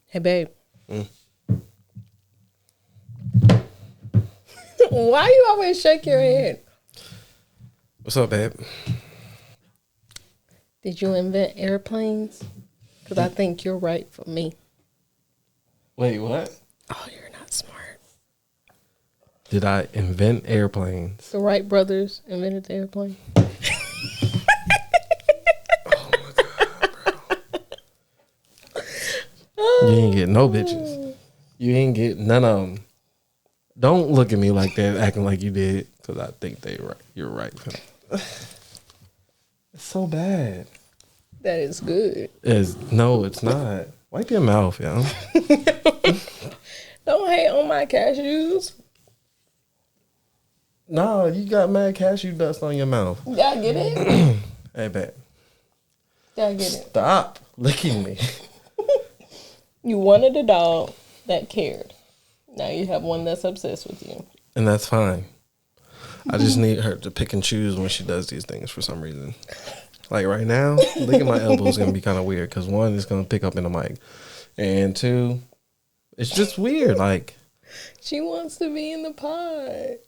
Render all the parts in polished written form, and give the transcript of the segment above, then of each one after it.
Hey, babe. Why you always shake your head? What's up, babe? Did you invent airplanes? Because I think you're right for me. Wait, what? Oh, you're not smart. Did I invent airplanes? The Wright brothers invented the airplane. Oh my God, bro. You ain't get no bitches. You ain't get none of them. Don't look at me like that, acting like you did, because I think you're right. It's so bad. That is good. No, it's not. Wipe your mouth, yo. Don't hate on my cashews. No, you got mad cashew dust on your mouth. Y'all get it? Hey, babe. Y'all get it? Stop licking me. You wanted a dog that cared. Now you have one that's obsessed with you. And that's fine. I just need her to pick and choose when she does these things for some reason. Like right now, licking my elbow is going to be kind of weird because one, it's going to pick up in the mic. And two, it's just weird. Like, she wants to be in the pod.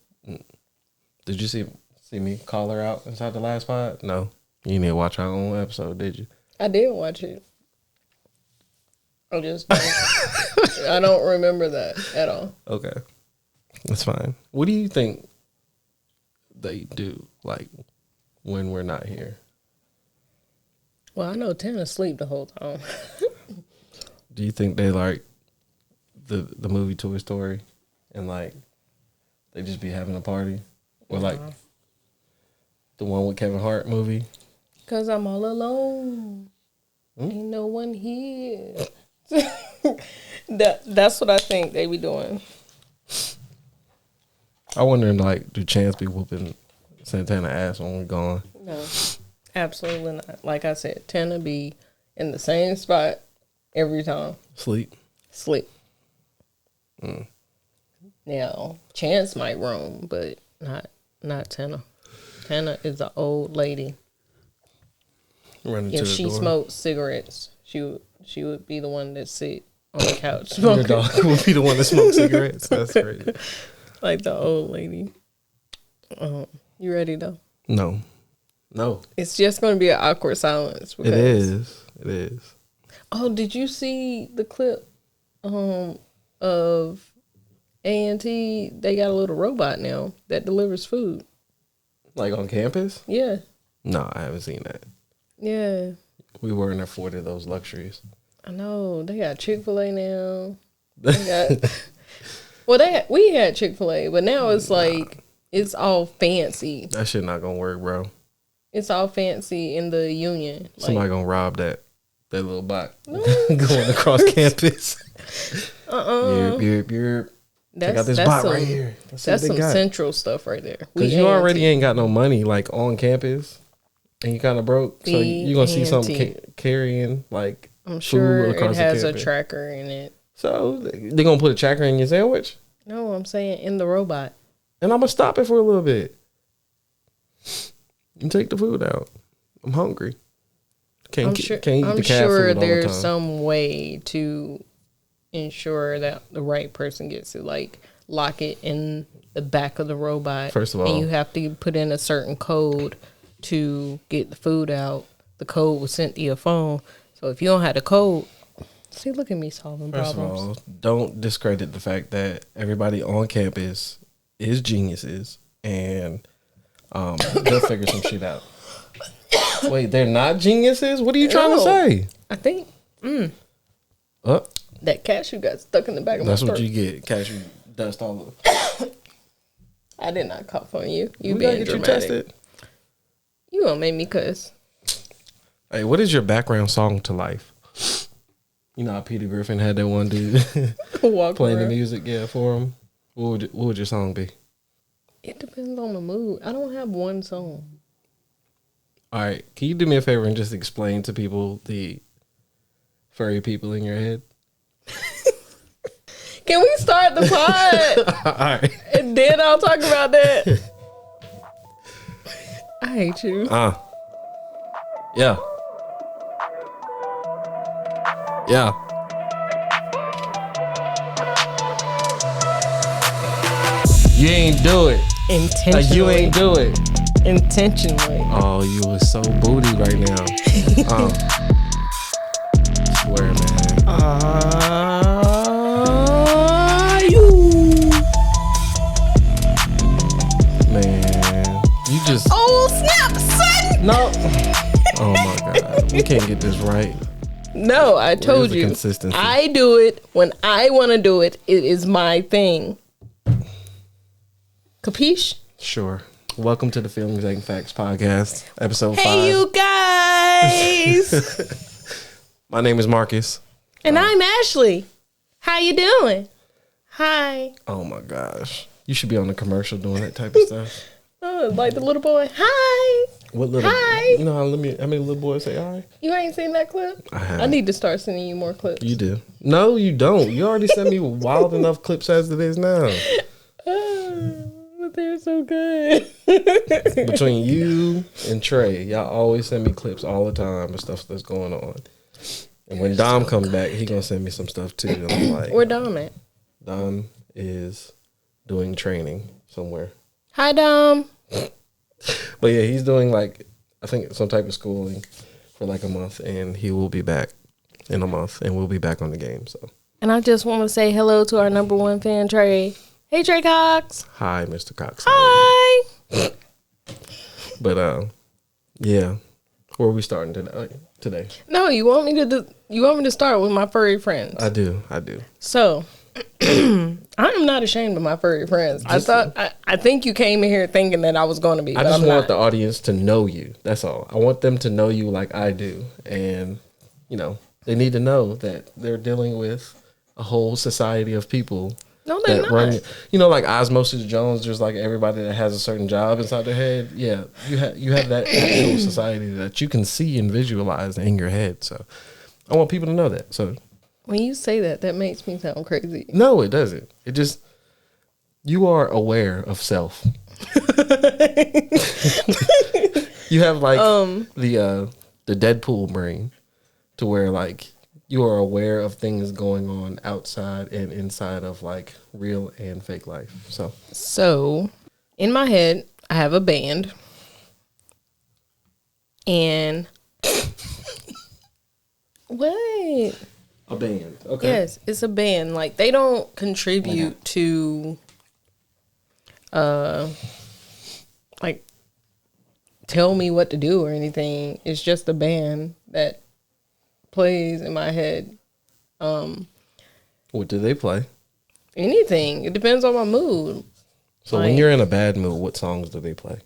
Did you see me call her out inside the last pod? No. You need to watch our own episode, did you? I did watch it. I just don't, I don't remember that at all. Okay. That's fine. What do you think they do, like, when we're not here? Well, I know Tana's asleep the whole time. Do you think they like the movie Toy Story and, like, they just be having a party? Or, like, the one with Kevin Hart movie? 'Cause I'm all alone. Ain't no one here. That's what I think they be doing. I wonder, like, do Chance be whooping Santana ass when we're gone? No, absolutely not. Like I said, Tana be in the same spot every time. Sleep. Now, Chance might roam, but not Tana. Tana is an old lady. Running to If the she door. smoked cigarettes, she would be the one that sit on the couch Your smoking. dog would be the one that smokes cigarettes. That's crazy. Like the old lady. You ready though? No. It's just going to be an awkward silence. It is. Oh, did you see the clip of A&T? They got a little robot now that delivers food. Like on campus? Yeah. No, I haven't seen that. Yeah. We weren't afforded those luxuries. I know. They got Chick-fil-A now. We had Chick-fil-A, but now it's like, it's all fancy. That shit not gonna work, bro. It's all fancy in the Union. Somebody gonna rob that little bot going across campus. Yerp. Check out this bot right here. That's some central stuff right there. Because you already ain't got no money, like, on campus. And you kind of broke. So you're going to see something carrying, like, I'm sure food across it has the a campus. tracker in it. So they're going to put a tracker in your sandwich? No, I'm saying in the robot. And I'm going to stop it for a little bit. And take the food out. I'm hungry. Can't eat the cat food all the time. There's some way to ensure that the right person gets to, like, lock it in the back of the robot. First of all. And you have to put in a certain code to get the food out. The code was sent to your phone. So if you don't have the code, see, look at me solving problems. First of all, don't discredit the fact that everybody on campus is geniuses and they'll figure some shit out. Wait, they're not geniuses? What are you trying to say? I think that cashew got stuck in the back of my throat. That's what you get. Cashew dust all over. I did not cough on you. You We gotta being get you dramatic. tested. You gonna make me cuss. Hey, what is your background song to life? You know how Peter Griffin had that one dude playing the music, for him. What would your song be? It depends on the mood. I don't have one song. All right, can you do me a favor and just explain to people the furry people in your head? Can we start the pod? All right. And then I'll talk about that. I hate you. Yeah. You ain't do it. Intentionally. You ain't do it. Intentionally. Oh, you was so booty right now. Swear, man. You. Man, you just. Oh, snap, son. No. Oh my God, we can't get this right. No, I told you. Consistency? I do it when I want to do it. It is my thing. Capiche? Sure. Welcome to the Feelings and Facts podcast, episode 5. Hey, you guys. My name is Marcus. And I'm Ashley. How you doing? Hi. Oh my gosh. You should be on the commercial doing that type of stuff. Oh, like the little boy. Hi. What little? Hi. You know how many little boys say hi? You ain't seen that clip? I have. I need to start sending you more clips. You do. No, you don't. You already sent me wild enough clips as it is now. But they're so good. Between you and Trey, y'all always send me clips all the time of stuff that's going on. And when Dom comes back, he gonna send me some stuff too. And I'm like, where Dom at? Dom is doing training somewhere. Hi, Dom. But yeah, he's doing like, I think some type of schooling for like a month, and he will be back in a month, and we'll be back on the game. So. And I just want to say hello to our number one fan, Trey. Hey, Trey Cox. Hi, Mr. Cox. Hi. But yeah, where are we starting today? No, you want me to start with my furry friends? I do. So, I am not ashamed of my furry friends. I think you came in here thinking that I was going to be. I just want the audience to know you. That's all. I want them to know you like I do, and they need to know that they're dealing with a whole society of people. No, they're not. Like Osmosis Jones, there's like everybody that has a certain job inside their head. Yeah, you have that actual society that you can see and visualize in your head. So I want people to know that. So when you say that, that makes me sound crazy. No, it doesn't. It just, you are aware of self. You have like the Deadpool brain, to where like you are aware of things going on outside and inside of like real and fake life. So in my head, I have a band, and what? A band. Okay. Yes, it's a band. Like, they don't contribute to like tell me what to do or anything. It's just a band that plays in my head. What do they play? Anything. It depends on my mood. So when you're in a bad mood, what songs do they play?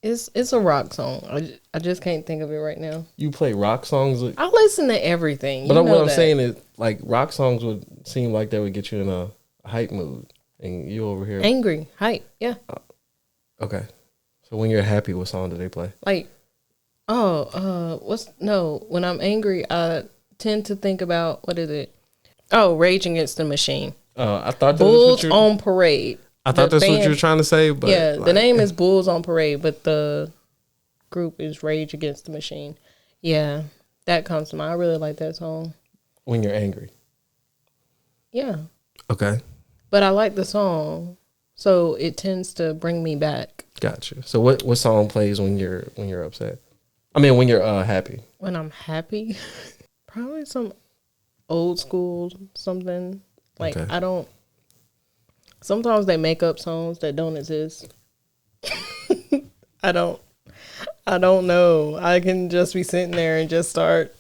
It's a rock song. I just can't think of it right now. You play rock songs? I listen to everything. But what I'm saying is, like, rock songs would seem like they would get you in a hype mood. And you over here... Angry. Hype. Yeah. Okay. So when you're happy, what song do they play? Like, when I'm angry, I tend to think about, what is it? Oh, Rage Against the Machine. I thought that Bulls on Parade. I thought that's what you were trying to say, but yeah, the name is Bulls on Parade, but the group is Rage Against the Machine. Yeah, that comes to mind. I really like that song. When you're angry. Yeah. Okay. But I like the song, so it tends to bring me back. Gotcha. So what song plays when you're upset? I mean, when you're happy. When I'm happy, probably some old school something. Like, okay. I don't. Sometimes they make up songs that don't exist. I don't know. I can just be sitting there and just start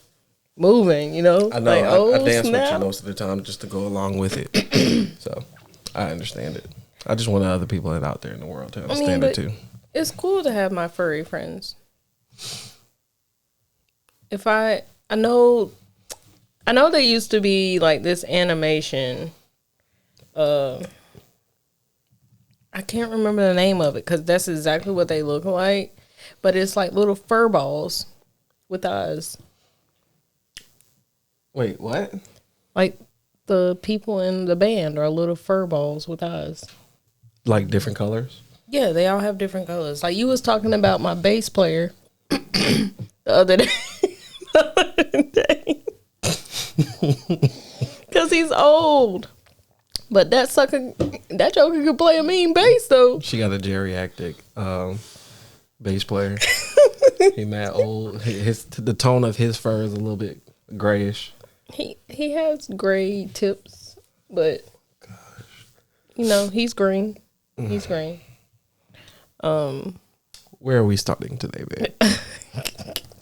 moving, I know. Like, I dance with you most of the time just to go along with it. So I understand it. I just want other people out there in the world to understand it too. It's cool to have my furry friends. I know there used to be like this animation. I can't remember the name of it because that's exactly what they look like. But it's like little fur balls with eyes. Wait, what? Like the people in the band are little fur balls with eyes. Like different colors? Yeah, they all have different colors. Like you was talking about my bass player the other day. Because he's old. But that joker could play a mean bass though. She got a geriatric bass player. He mad old. The tone of his fur is a little bit grayish. He has gray tips, but he's green. He's green. Where are we starting today, babe?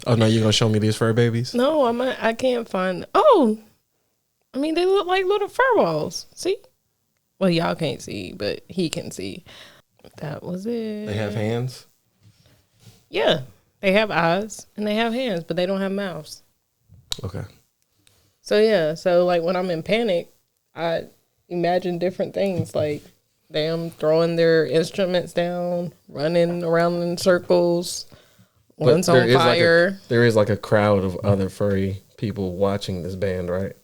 Oh no, you gonna show me these fur babies? No, I can't find. Oh, I mean they look like little fur balls. See? Well, y'all can't see, but he can see. That was it. They have hands? Yeah. They have eyes and they have hands, but they don't have mouths. Okay. So, yeah. So, like, when I'm in panic, I imagine different things. Like, them throwing their instruments down, running around in circles. One's on fire. There is, like, a crowd of other furry people watching this band, right?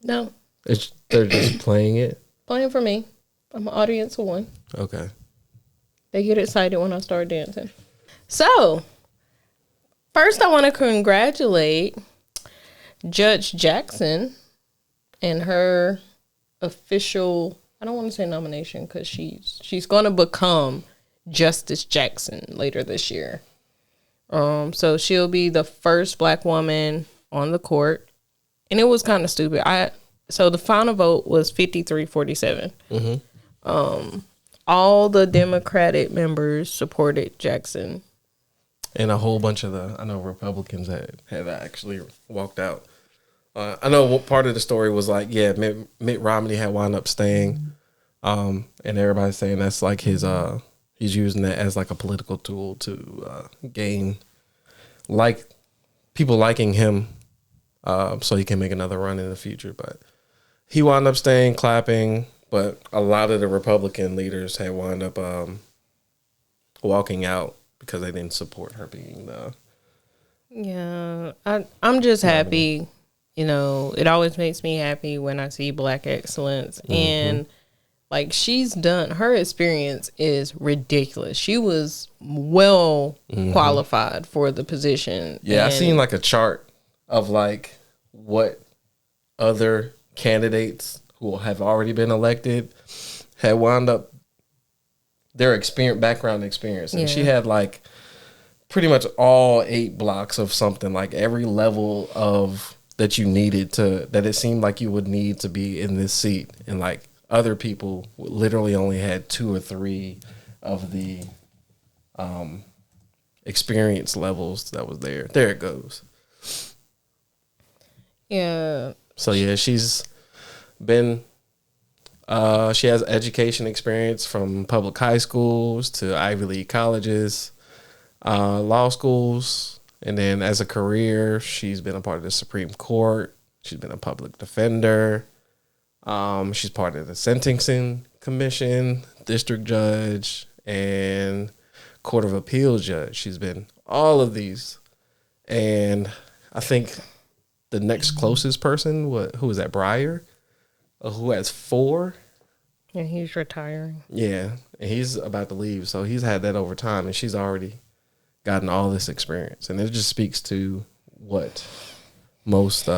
No. They're just playing it? Playing for me. I'm an audience of one. Okay. They get excited when I start dancing. So, first I want to congratulate Judge Jackson and her official, I don't want to say nomination because she's going to become Justice Jackson later this year. So she'll be the first Black woman on the court. And it was kind of stupid. So the final vote was 53-47. Mm-hmm. All the Democratic members supported Jackson. And a whole bunch of I know Republicans had actually walked out. I know what part of the story was like, yeah, Mitt Romney had wound up staying. And everybody's saying that's like he's using that as like a political tool to gain people liking him so he can make another run in the future. But he wound up staying, clapping, but a lot of the Republican leaders had wound up walking out because they didn't support her being the... Yeah, I'm just happy. It always makes me happy when I see Black excellence. Mm-hmm. And, like, her experience is ridiculous. She was well qualified for the position. Yeah, I seen, like, a chart of, like, what other candidates who have already been elected had wound up their background experience. And she had like pretty much all 8 blocks of something, like every level of that you needed that it seemed like you would need to be in this seat. And like other people literally only had 2 or 3 of the experience levels that was there. There it goes. Yeah. So yeah, she's been she has education experience from public high schools to Ivy League colleges, law schools, and then as a career, she's been a part of the Supreme Court. She's been a public defender. She's part of the Sentencing Commission, district judge, and Court of Appeals judge. She's been all of these. And I think the next closest person, who is that, Breyer? Who has 4. Yeah, he's retiring. Yeah, and he's about to leave. So he's had that over time, and she's already gotten all this experience. And it just speaks to what most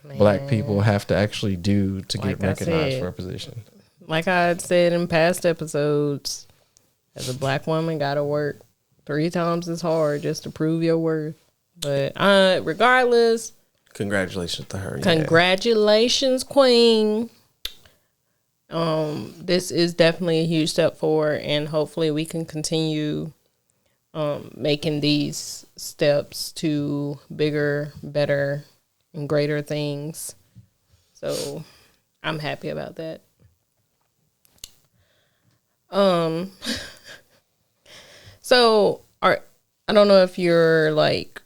Black people have to actually do to get recognized for a position. Like I had said in past episodes, as a Black woman, got to work 3 times as hard just to prove your worth. But regardless... Congratulations to her. Congratulations, Queen. This is definitely a huge step forward, and hopefully we can continue making these steps to bigger, better, and greater things. So I'm happy about that. So I don't know if you're like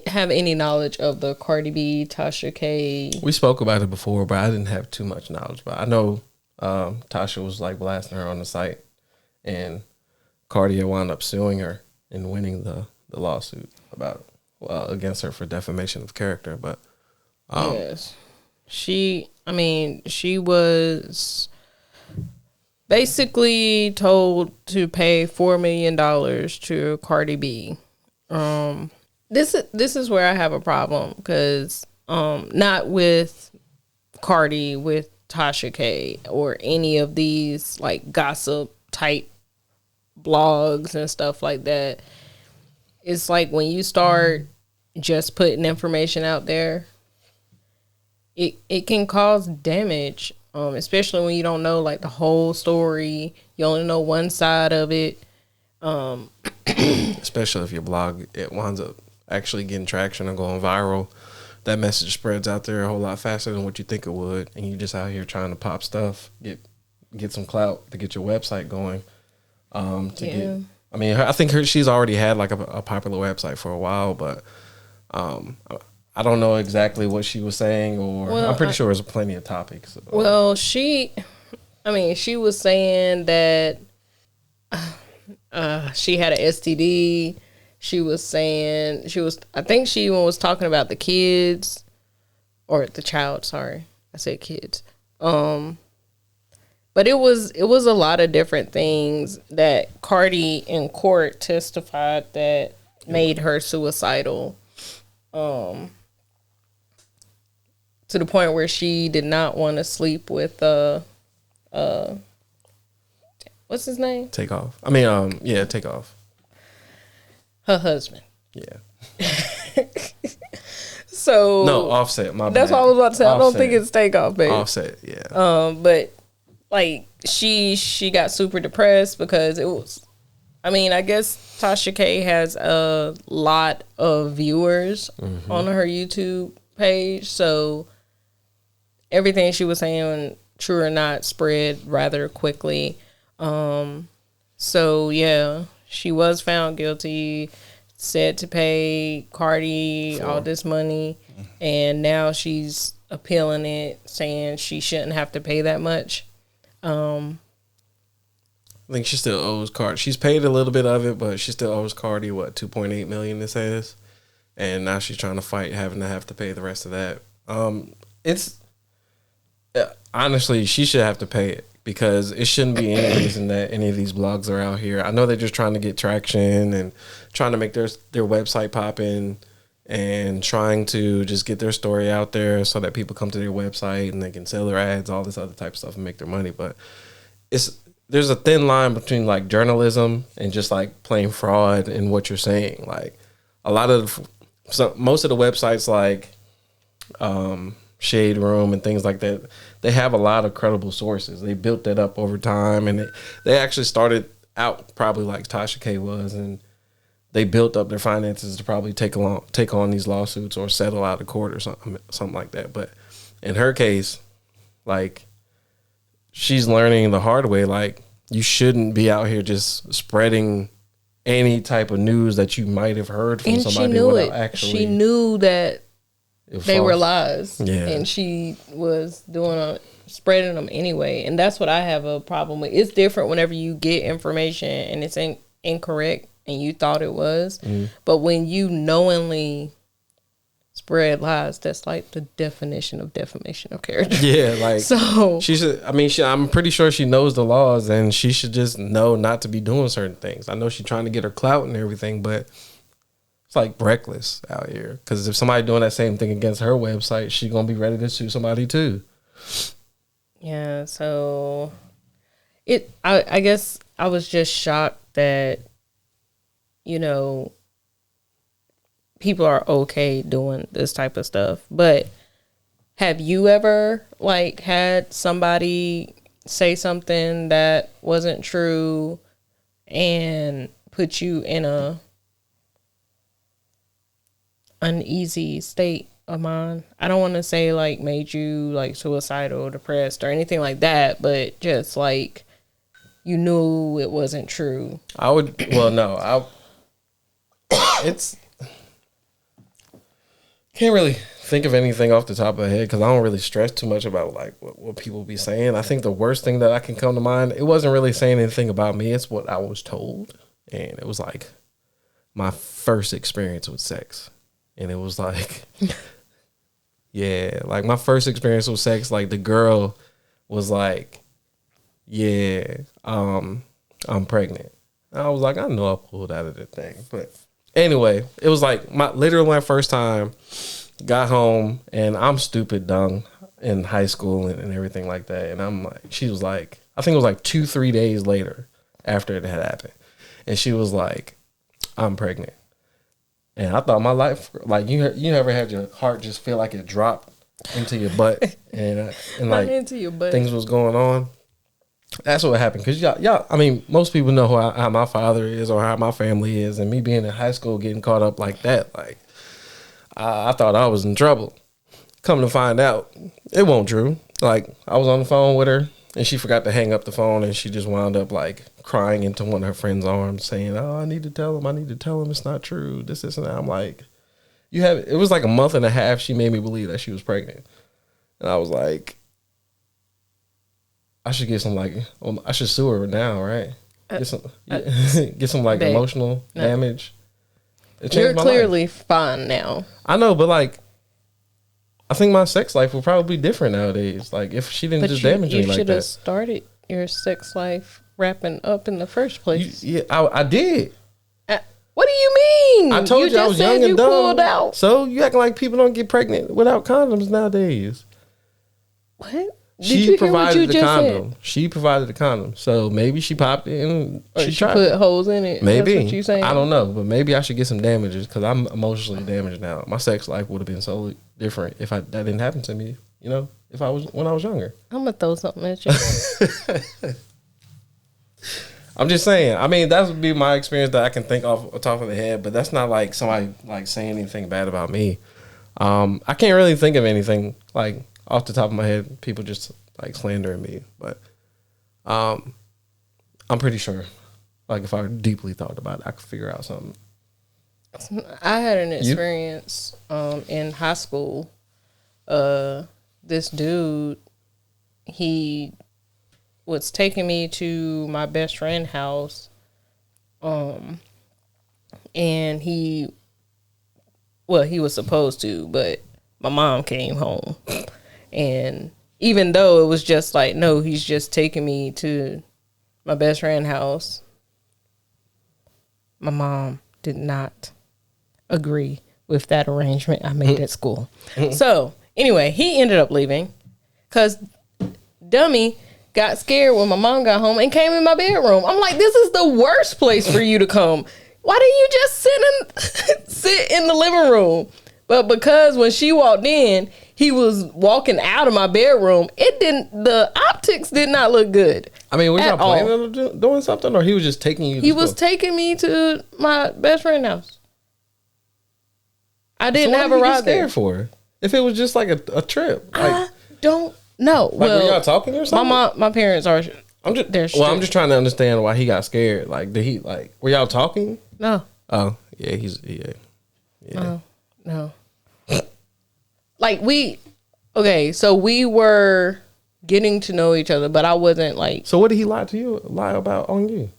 have any knowledge of the Cardi B, Tasha K. We spoke about it before, but I didn't have too much knowledge. But I know Tasha was like blasting her on the site, and Cardi had wound up suing her and winning the lawsuit against her for defamation of character. But yes, she was basically told to pay $4 million to Cardi B. This is where I have a problem because Not with Cardi, with Tasha K, or any of these like gossip type blogs and stuff like that. It's like when you start just putting information out there, it can cause damage, especially when you don't know like the whole story. You only know one side of it. Especially if your blog, it winds up actually getting traction and going viral. That message spreads out there a whole lot faster than what you think it would, and you just out here trying to pop stuff, get some clout to get your website going. I think she's already had like a popular website for a while, but I don't know exactly what she was saying, or I'm pretty sure there's plenty of topics. Well, she was saying that she had an STD. She was saying I think she even was talking about the kids or the child. Sorry, I said kids. But it was a lot of different things that Cardi in court testified that made her suicidal. To the point where she did not want to sleep with what's his name? Takeoff. Takeoff. Her husband. Yeah. So no, Offset. My that's bad. what I was about to say. Offset. I don't think it's Takeoff, babe. Offset. Yeah. But like she got super depressed because it was. I mean, I guess Tasha K has a lot of viewers on her YouTube page, so everything she was saying, true or not, spread rather quickly. So yeah, she was found guilty, said to pay Cardi all this money, and now she's appealing it, saying she shouldn't have to pay that much. I think she still owes Cardi. She's paid a little bit of it, but she still owes Cardi $2.8 million. It says, and now she's trying to fight having to have to pay the rest of that. It's honestly, she should have to pay it because it shouldn't be any reason that any of these blogs are out here. I know they're just trying to get traction and trying to make their website popping and trying to just get their story out there so that people come to their website and they can sell their ads, all this other type of stuff, and make their money. But there's a thin line between like journalism and just like plain fraud in what you're saying. Like most of the websites like Shade Room and things like that, they have a lot of credible sources. They built that up over time, and they actually started out probably like Tasha K was, and they built up their finances to probably take on these lawsuits or settle out of court or something like that. But in her case, like, she's learning the hard way. Like, you shouldn't be out here just spreading any type of news that you might have heard from somebody. She knew it. She knew that they were lies. Yeah. And she was spreading them anyway. And that's what I have a problem with. It's different whenever you get information and it's incorrect and you thought it was. But when you knowingly spread lies, that's like the definition of defamation of character. Yeah, like, so she should. I mean, I'm pretty sure she knows the laws, and she should just know not to be doing certain things. I know she's trying to get her clout and everything, but it's like reckless out here. Because if somebody doing that same thing against her website, she's gonna be ready to sue somebody too. Yeah. So I guess I was just shocked that, you know, people are okay doing this type of stuff. But have you ever like had somebody say something that wasn't true and put you in a uneasy state of mind? I don't want to say like made you like suicidal, depressed, or anything like that, but just like you knew it wasn't true. It's can't really think of anything off the top of my head because I don't really stress too much about like what people be saying. I think the worst thing that I can come to mind, it wasn't really saying anything about me. It's what I was told. And it was like my first experience with sex. And it was like, yeah, like my first experience with sex, like the girl was like, yeah, I'm pregnant. And I was like, I know I pulled out of the thing. But anyway, it was like literally my first time got home, and I'm stupid dumb in high school and everything like that. And I'm like, she was like, I think it was like 2-3 days later after it had happened. And she was like, I'm pregnant. And I thought my life, like, you ever had your heart just feel like it dropped into your butt and like into your butt. Things was going on. That's what happened. Because y'all, I mean, most people know how my father is or how my family is. And me being in high school getting caught up like that, like, I thought I was in trouble. Come to find out, it wasn't true. Like, I was on the phone with her, and she forgot to hang up the phone, and she just wound up, like, crying into one of her friend's arms, saying, oh, I need to tell him it's not true, this, and that. I'm like, it was like a month and a half she made me believe that she was pregnant. And I was like, I should get some, like, I should sue her now, right? Get some like, babe, emotional damage. You're clearly fine now. I know, but, like, I think my sex life would probably be different nowadays. Like, if she didn't just damage me like that. You should have started your sex life wrapping up in the first place. I did. What do you mean? I told you I was young and dumb. Pulled out. So you acting like people don't get pregnant without condoms nowadays. What? She provided the condom. She provided the condom. So maybe she popped it and she tried put holes in it. Maybe. That's what you saying? I don't know, but maybe I should get some damages because I'm emotionally damaged now. My sex life would have been so different if that didn't happen to me. You know, when I was younger. I'm gonna throw something at you. I'm just saying. I mean, that would be my experience that I can think off the top of the head, but that's not like somebody like saying anything bad about me. I can't really think of anything like off the top of my head. People just like slandering me, but I'm pretty sure, like, if I deeply thought about it, I could figure out something. I had an experience in high school. This dude, he was taking me to my best friend's house, and he was supposed to, but my mom came home, and even though it was just like, no, he's just taking me to my best friend's house, my mom did not agree with that arrangement I made at school. So anyway, he ended up leaving because dummy got scared when my mom got home and came in my bedroom. I'm like, this is the worst place for you to come. Why didn't you just sit in the living room? But because when she walked in, he was walking out of my bedroom. The optics did not look good. I mean, was y'all planning on doing something, or he was just taking you? He was taking me to my best friend's house. I didn't have a ride there. For if it was just like a trip. Like, I don't know. Like, were y'all talking or something? My parents are. I'm just trying to understand why he got scared. Like, did he were y'all talking? No. Oh yeah, yeah. No. Like so we were getting to know each other, but I wasn't like. So what did he lie about on you?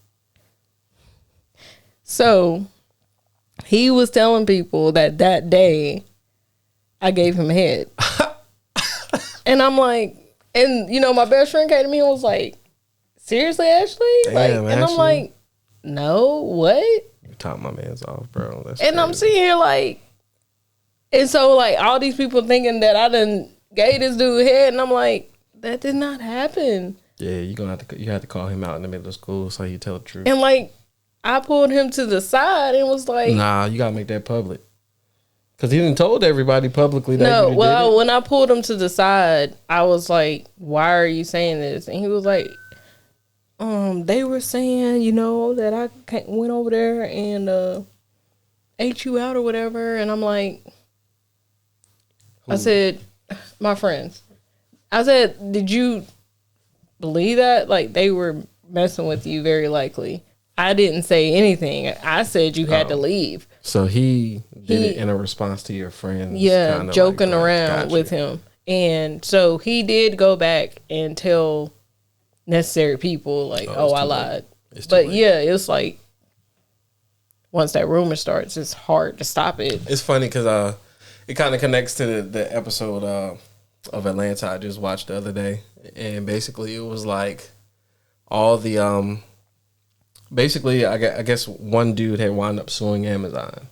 So he was telling people that day I gave him head. And I'm like, and my best friend came to me and was like, seriously, Ashley? Damn, and I'm like, no, what? You top my man's off, bro. That's and crazy. I'm sitting here like, and so like all these people thinking that I done gave this dude head, and I'm like, that did not happen. Yeah, you have to call him out in the middle of school so he tell the truth. And like, I pulled him to the side and was like, nah, you gotta make that public. Because he didn't told everybody publicly that you did it. When I pulled him to the side, I was like, why are you saying this? And he was like, they were saying, that I went over there and ate you out or whatever. And I'm like, I said, my friends, I said, did you believe that? Like, they were messing with you, very likely. I didn't say anything. I said you had to leave. So he did it in a response to your friends. Yeah, joking around with him. And so he did go back and tell necessary people, like, I lied. But yeah, it's like, once that rumor starts, it's hard to stop it. It's funny because it kind of connects to the episode of Atlanta I just watched the other day. And basically it was like all the... Basically, I guess one dude had wound up suing Amazon,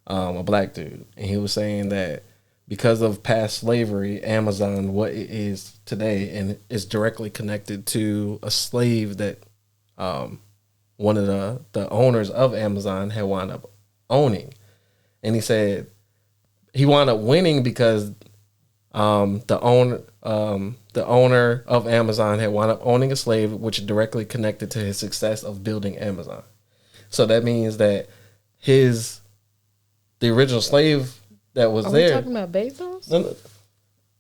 a black dude. And he was saying that because of past slavery, Amazon what it is today, and it's directly connected to a slave that one of the owners of Amazon had wound up owning. And he said he wound up winning because the owner of Amazon had wound up owning a slave, which directly connected to his success of building Amazon. So that means that the original slave that was there. Are we talking about Bezos? No.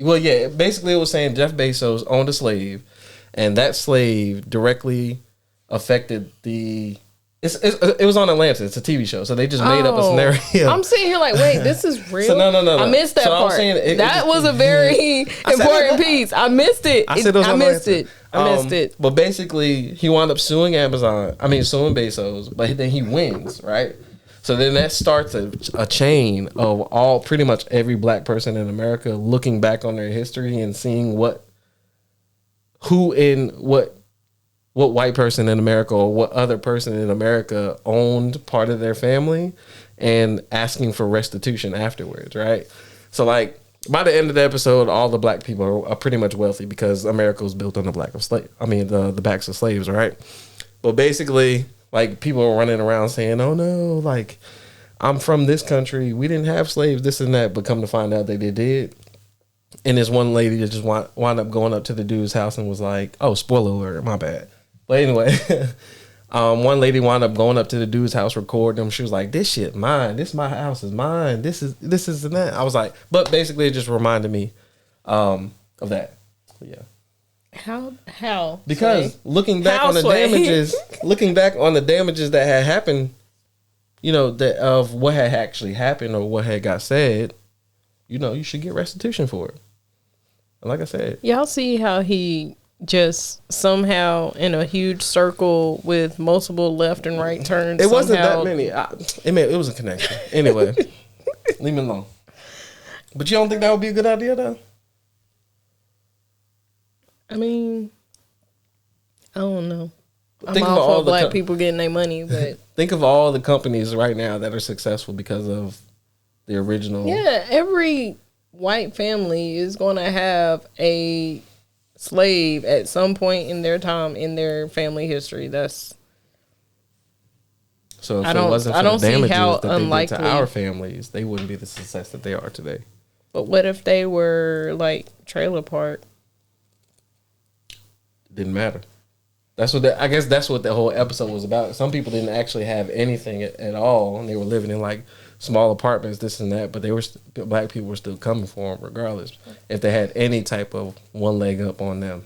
Well, yeah. Basically, it was saying Jeff Bezos owned a slave, and that slave directly affected the. It was on Atlanta. It's a TV show, so they just made up a scenario. I'm sitting here like, wait, this is real. So no. I missed that part. That was a very important piece. I missed it. I missed it. But basically, he wound up suing suing Bezos, but then he wins, right? So then that starts a chain of pretty much every black person in America looking back on their history and seeing what white person in America or what other person in America owned part of their family and asking for restitution afterwards, right? So like by the end of the episode, all the black people are pretty much wealthy because America was built on the backs of slaves, right? But basically, like people are running around saying, "Oh no, like I'm from this country. We didn't have slaves, this and that." But come to find out that they did. And this one lady that just wound up going up to the dude's house and was like, "Oh, spoiler alert, my bad." But anyway, one lady wound up going up to the dude's house, recording him. She was like, "This shit mine. This my house is mine. This is and that." I was like, but basically it just reminded me of that. Yeah. How? Because looking back on the damages that had happened, that of what had actually happened or what had got said, you should get restitution for it. And like I said, y'all see how he just somehow in a huge circle with multiple left and right turns. It wasn't that many. It was a connection. Anyway, leave me alone. But you don't think that would be a good idea, though? I mean, I don't know. I'm all for black people getting their money, but think of all the companies right now that are successful because of the original. Yeah, every white family is going to have a slave at some point in their time in their family history. So if it wasn't for the damages that they did to our families, they wouldn't be the success that they are today. But what if they were like trailer park? Didn't matter. I guess that's what the whole episode was about. Some people didn't actually have anything at all, and they were living in like small apartments, this and that. But black people were still coming for them, regardless if they had any type of one leg up on them.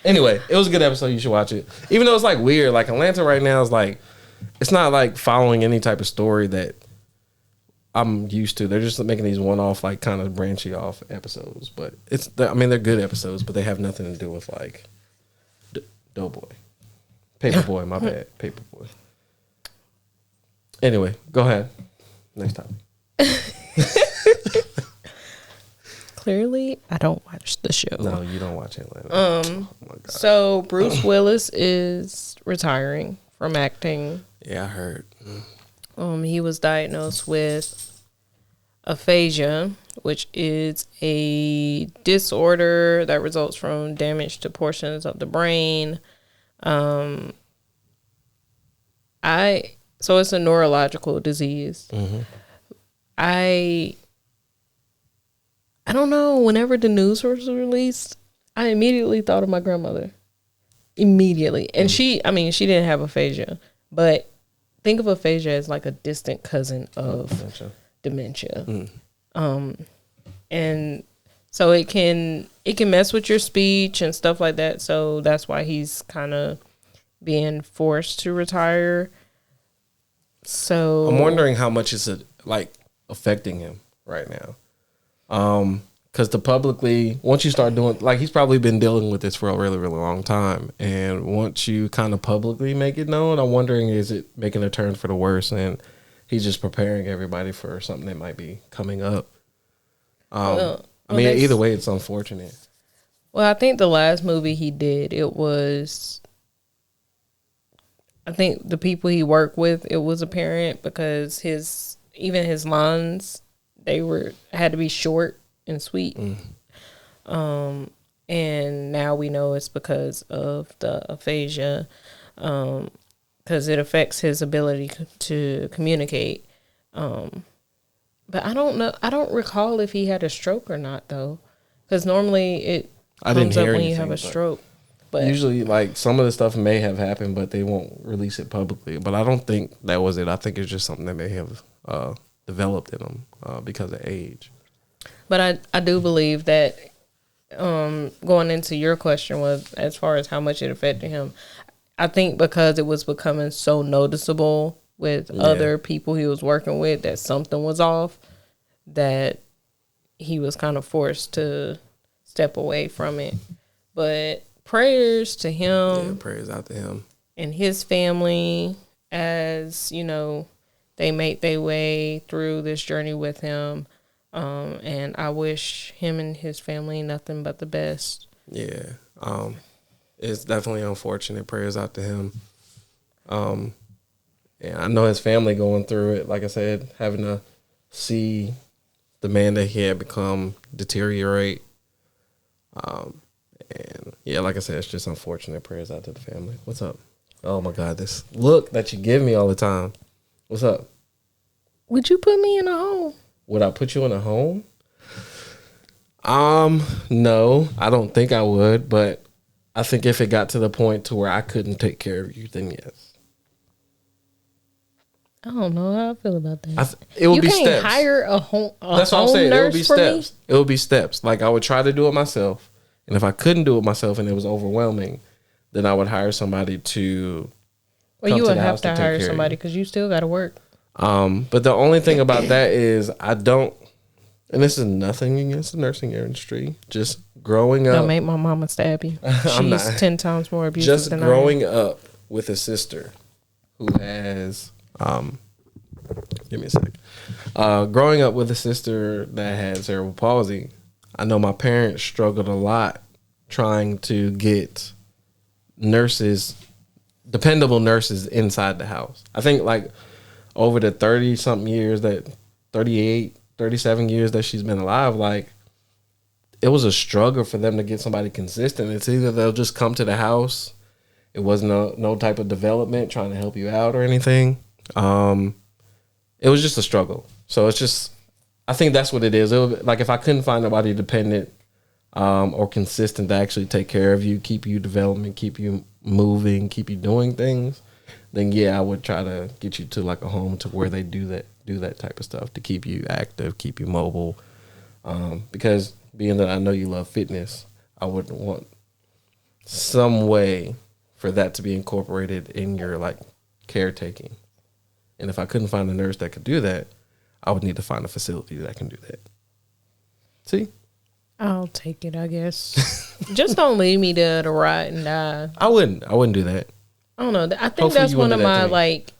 Anyway, it was a good episode. You should watch it, even though it's like weird. Like Atlanta right now is like, it's not like following any type of story that I'm used to. They're just making these one-off, like kind of branchy off episodes, but they're good episodes, but they have nothing to do with like Doughboy, Paperboy. My bad, Paperboy. Anyway, go ahead. Next topic. Clearly, I don't watch the show. No, you don't watch Atlanta. Oh my God. So Bruce Willis is retiring from acting. Yeah, I heard. He was diagnosed with aphasia, which is a disorder that results from damage to portions of the brain. So it's a neurological disease. Mm-hmm. I don't know. Whenever the news was released, I immediately thought of my grandmother. Immediately. And she didn't have aphasia, but think of aphasia as like a distant cousin of dementia. And so it can mess with your speech and stuff like that. So that's why he's kind of being forced to retire. So I'm wondering how much is it like affecting him right now. Because once you start doing, like, he's probably been dealing with this for a really, really long time. And once you kind of publicly make it known, I'm wondering, is it making a turn for the worse? And he's just preparing everybody for something that might be coming up. Either way, it's unfortunate. Well, I think the last movie he did, I think the people he worked with, it was apparent because even his lines, had to be short and sweet. And now we know it's because of the aphasia, because it affects his ability to communicate. But I don't know. I don't recall if he had a stroke or not, though, because normally it comes up when you have a stroke. But usually, like, some of the stuff may have happened, but they won't release it publicly. But I don't think that was it. I think it's just something that may have developed in him because of age. But I do believe that going into your question was as far as how much it affected him. I think because it was becoming so noticeable with other people he was working with that something was off, that he was kind of forced to step away from it. But prayers to him. Yeah, prayers out to him. And his family, as, they make their way through this journey with him. And I wish him and his family nothing but the best. Yeah. It's definitely unfortunate. Prayers out to him. And I know his family going through it. Like I said, having to see the man that he had become deteriorate. And yeah, like I said, it's just unfortunate. Prayers out to the family. What's up? Oh my God, this look that you give me all the time. What's up? Would you put me in a home? Would I put you in a home? No, I don't think I would, but I think if it got to the point to where I couldn't take care of you, then yes. I don't know how I feel about that. It would be steps. You can't hire a home That's what I'm saying. It would be steps. It would be steps. Like, I would try to do it myself. And if I couldn't do it myself and it was overwhelming, then I would hire somebody to Well, you would have to hire somebody because you still got to work. But the only thing about that is I don't, and this is nothing against the nursing industry, just growing up. Don't make my mama stab you. She's 10 times more abusive than I am. Just growing up with a sister who has, give me a sec. Growing up with a sister that had cerebral palsy, I know my parents struggled a lot trying to get nurses, dependable nurses inside the house. I think like over the 30-something years, 38, 37 years that she's been alive, like, it was a struggle for them to get somebody consistent. It's either they'll just come to the house. It wasn't no type of development trying to help you out or anything. It was just a struggle. So it's just, I think that's what it is. It would, like, if I couldn't find nobody dependent or consistent to actually take care of you, keep you developing, keep you moving, keep you doing things, then yeah, I would try to get you to like a home to where they do that type of stuff to keep you active, keep you mobile. Because being that I know you love fitness, I would want some way for that to be incorporated in your like caretaking. And if I couldn't find a nurse that could do that, I would need to find a facility that can do that. See? I'll take it, I guess. Just don't leave me there to rot and die. I wouldn't do that. I don't know. I think that's one of my like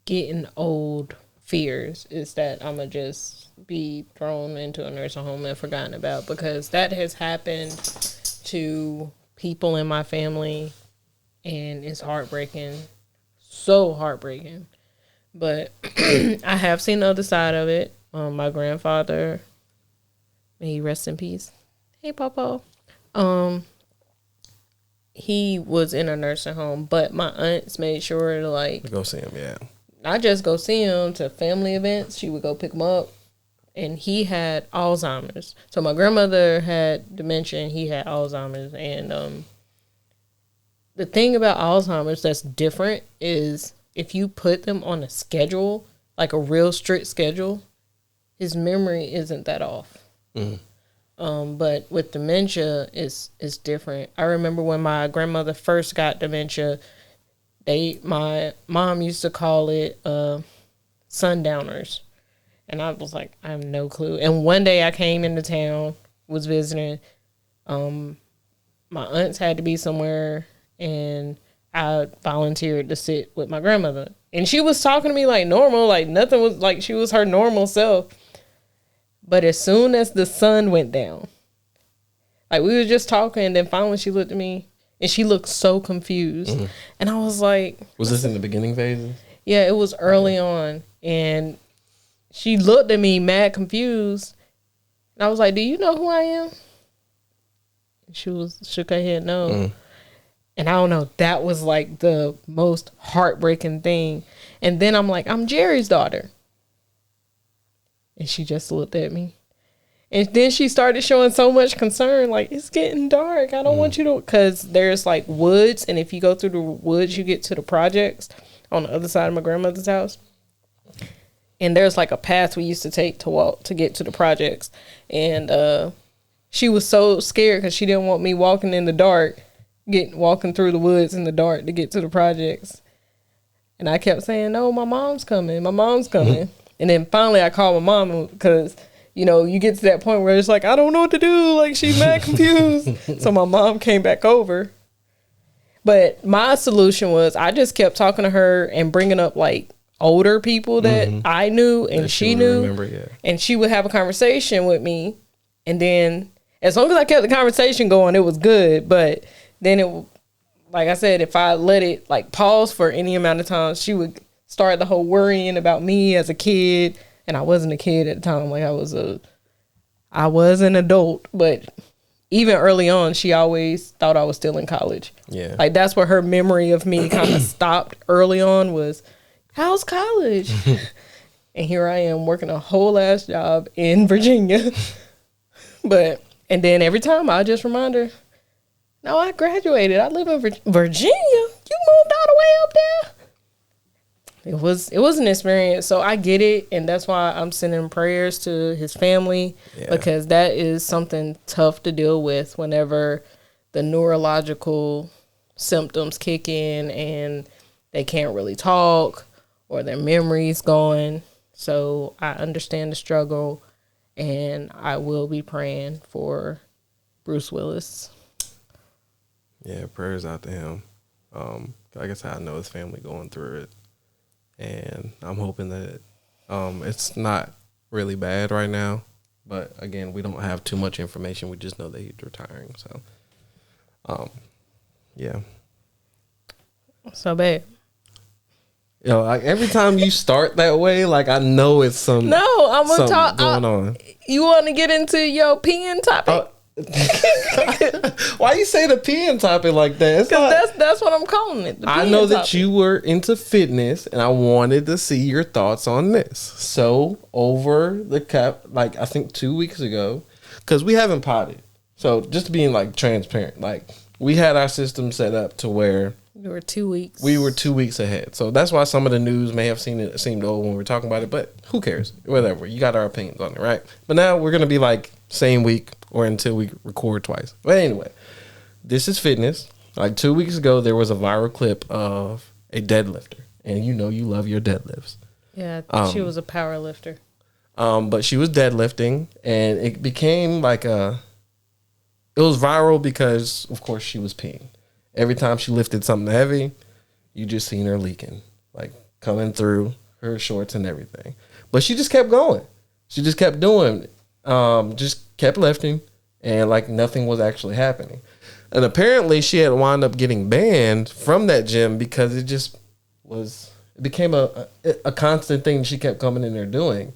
getting old fears is that I'm going to just be thrown into a nursing home and forgotten about, because that has happened to people in my family and it's heartbreaking. So heartbreaking. But I have seen the other side of it. My grandfather, may he rest in peace. Hey, Papa. He was in a nursing home, but my aunts made sure to like go see him. Yeah, not just go see him to family events. She would go pick him up, and he had Alzheimer's. So my grandmother had dementia, and he had Alzheimer's. And the thing about Alzheimer's that's different is if you put them on a schedule, like a real strict schedule, his memory isn't that off. Mm. But with dementia, it's different. I remember when my grandmother first got dementia, my mom used to call it sundowners. And I was like, I have no clue. And one day I came into town, was visiting. My aunts had to be somewhere, and I volunteered to sit with my grandmother. And she was talking to me like normal, like nothing was, like she was her normal self. But as soon as the sun went down, like we were just talking, and then finally she looked at me, and she looked so confused. Mm-hmm. And I was like... Was this in the beginning phases? Yeah, it was early on. And she looked at me mad confused. And I was like, do you know who I am? She shook her head no. Mm. And I don't know, that was like the most heartbreaking thing. And then I'm like, I'm Jerry's daughter. And she just looked at me. And then she started showing so much concern, like, it's getting dark. I don't want you to, because there's like woods. And if you go through the woods, you get to the projects on the other side of my grandmother's house. And there's like a path we used to take to walk to get to the projects. And she was so scared because she didn't want me walking in the dark, walking through the woods in the dark to get to the projects. And I kept saying, no, my mom's coming. My mom's coming. And then finally I called my mom because, you know, you get to that point where it's like, I don't know what to do. Like, she's mad confused. So my mom came back over. But my solution was I just kept talking to her and bringing up, like, older people that I knew and she knew. Remember, yeah. And she would have a conversation with me. And then as long as I kept the conversation going, it was good. But then it, like I said, if I let it, like, pause for any amount of time, she would start the whole worrying about me as a kid. And I wasn't a kid at the time. Like, I was an adult. But even early on, she always thought I was still in college. Yeah. Like, that's where her memory of me kind of stopped early on was, how's college? And here I am working a whole ass job in Virginia. And then every time I just remind her, no, I graduated. I live in Virginia. You moved all the way up there. It was an experience, so I get it, and that's why I'm sending prayers to his family because that is something tough to deal with whenever the neurological symptoms kick in and they can't really talk or their memory's gone. So I understand the struggle, and I will be praying for Bruce Willis. Yeah, prayers out to him. Like I said, I know his family going through it. And I'm hoping that it's not really bad right now. But, again, we don't have too much information. We just know that he's retiring. So, yeah. So bad. You know, like, every time you start that way, like, I know it's some No, I'm going to talk. Going on. You want to get into your peeing topic? Why you say the peeing topic like that? Because that's what I'm calling it. I know that you were into fitness, and I wanted to see your thoughts on this. So over like I think 2 weeks ago, because we haven't potted. So just being like transparent, like we had our system set up to where we were 2 weeks. We were 2 weeks ahead. So that's why some of the news may have seemed old when we were talking about it. But who cares? Whatever. You got our opinions on it, right? But now we're gonna be like same week or until we record twice. But anyway, this is fitness. Like 2 weeks ago, there was a viral clip of a deadlifter. And you know you love your deadlifts. Yeah, she was a power lifter. But she was deadlifting, and it became like it was viral because, of course, she was peeing. Every time she lifted something heavy, you just seen her leaking, like coming through her shorts and everything. But she just kept going. She just kept doing it. Just kept lifting, and like nothing was actually happening. And apparently she had wound up getting banned from that gym because it became a constant thing she kept coming in there doing.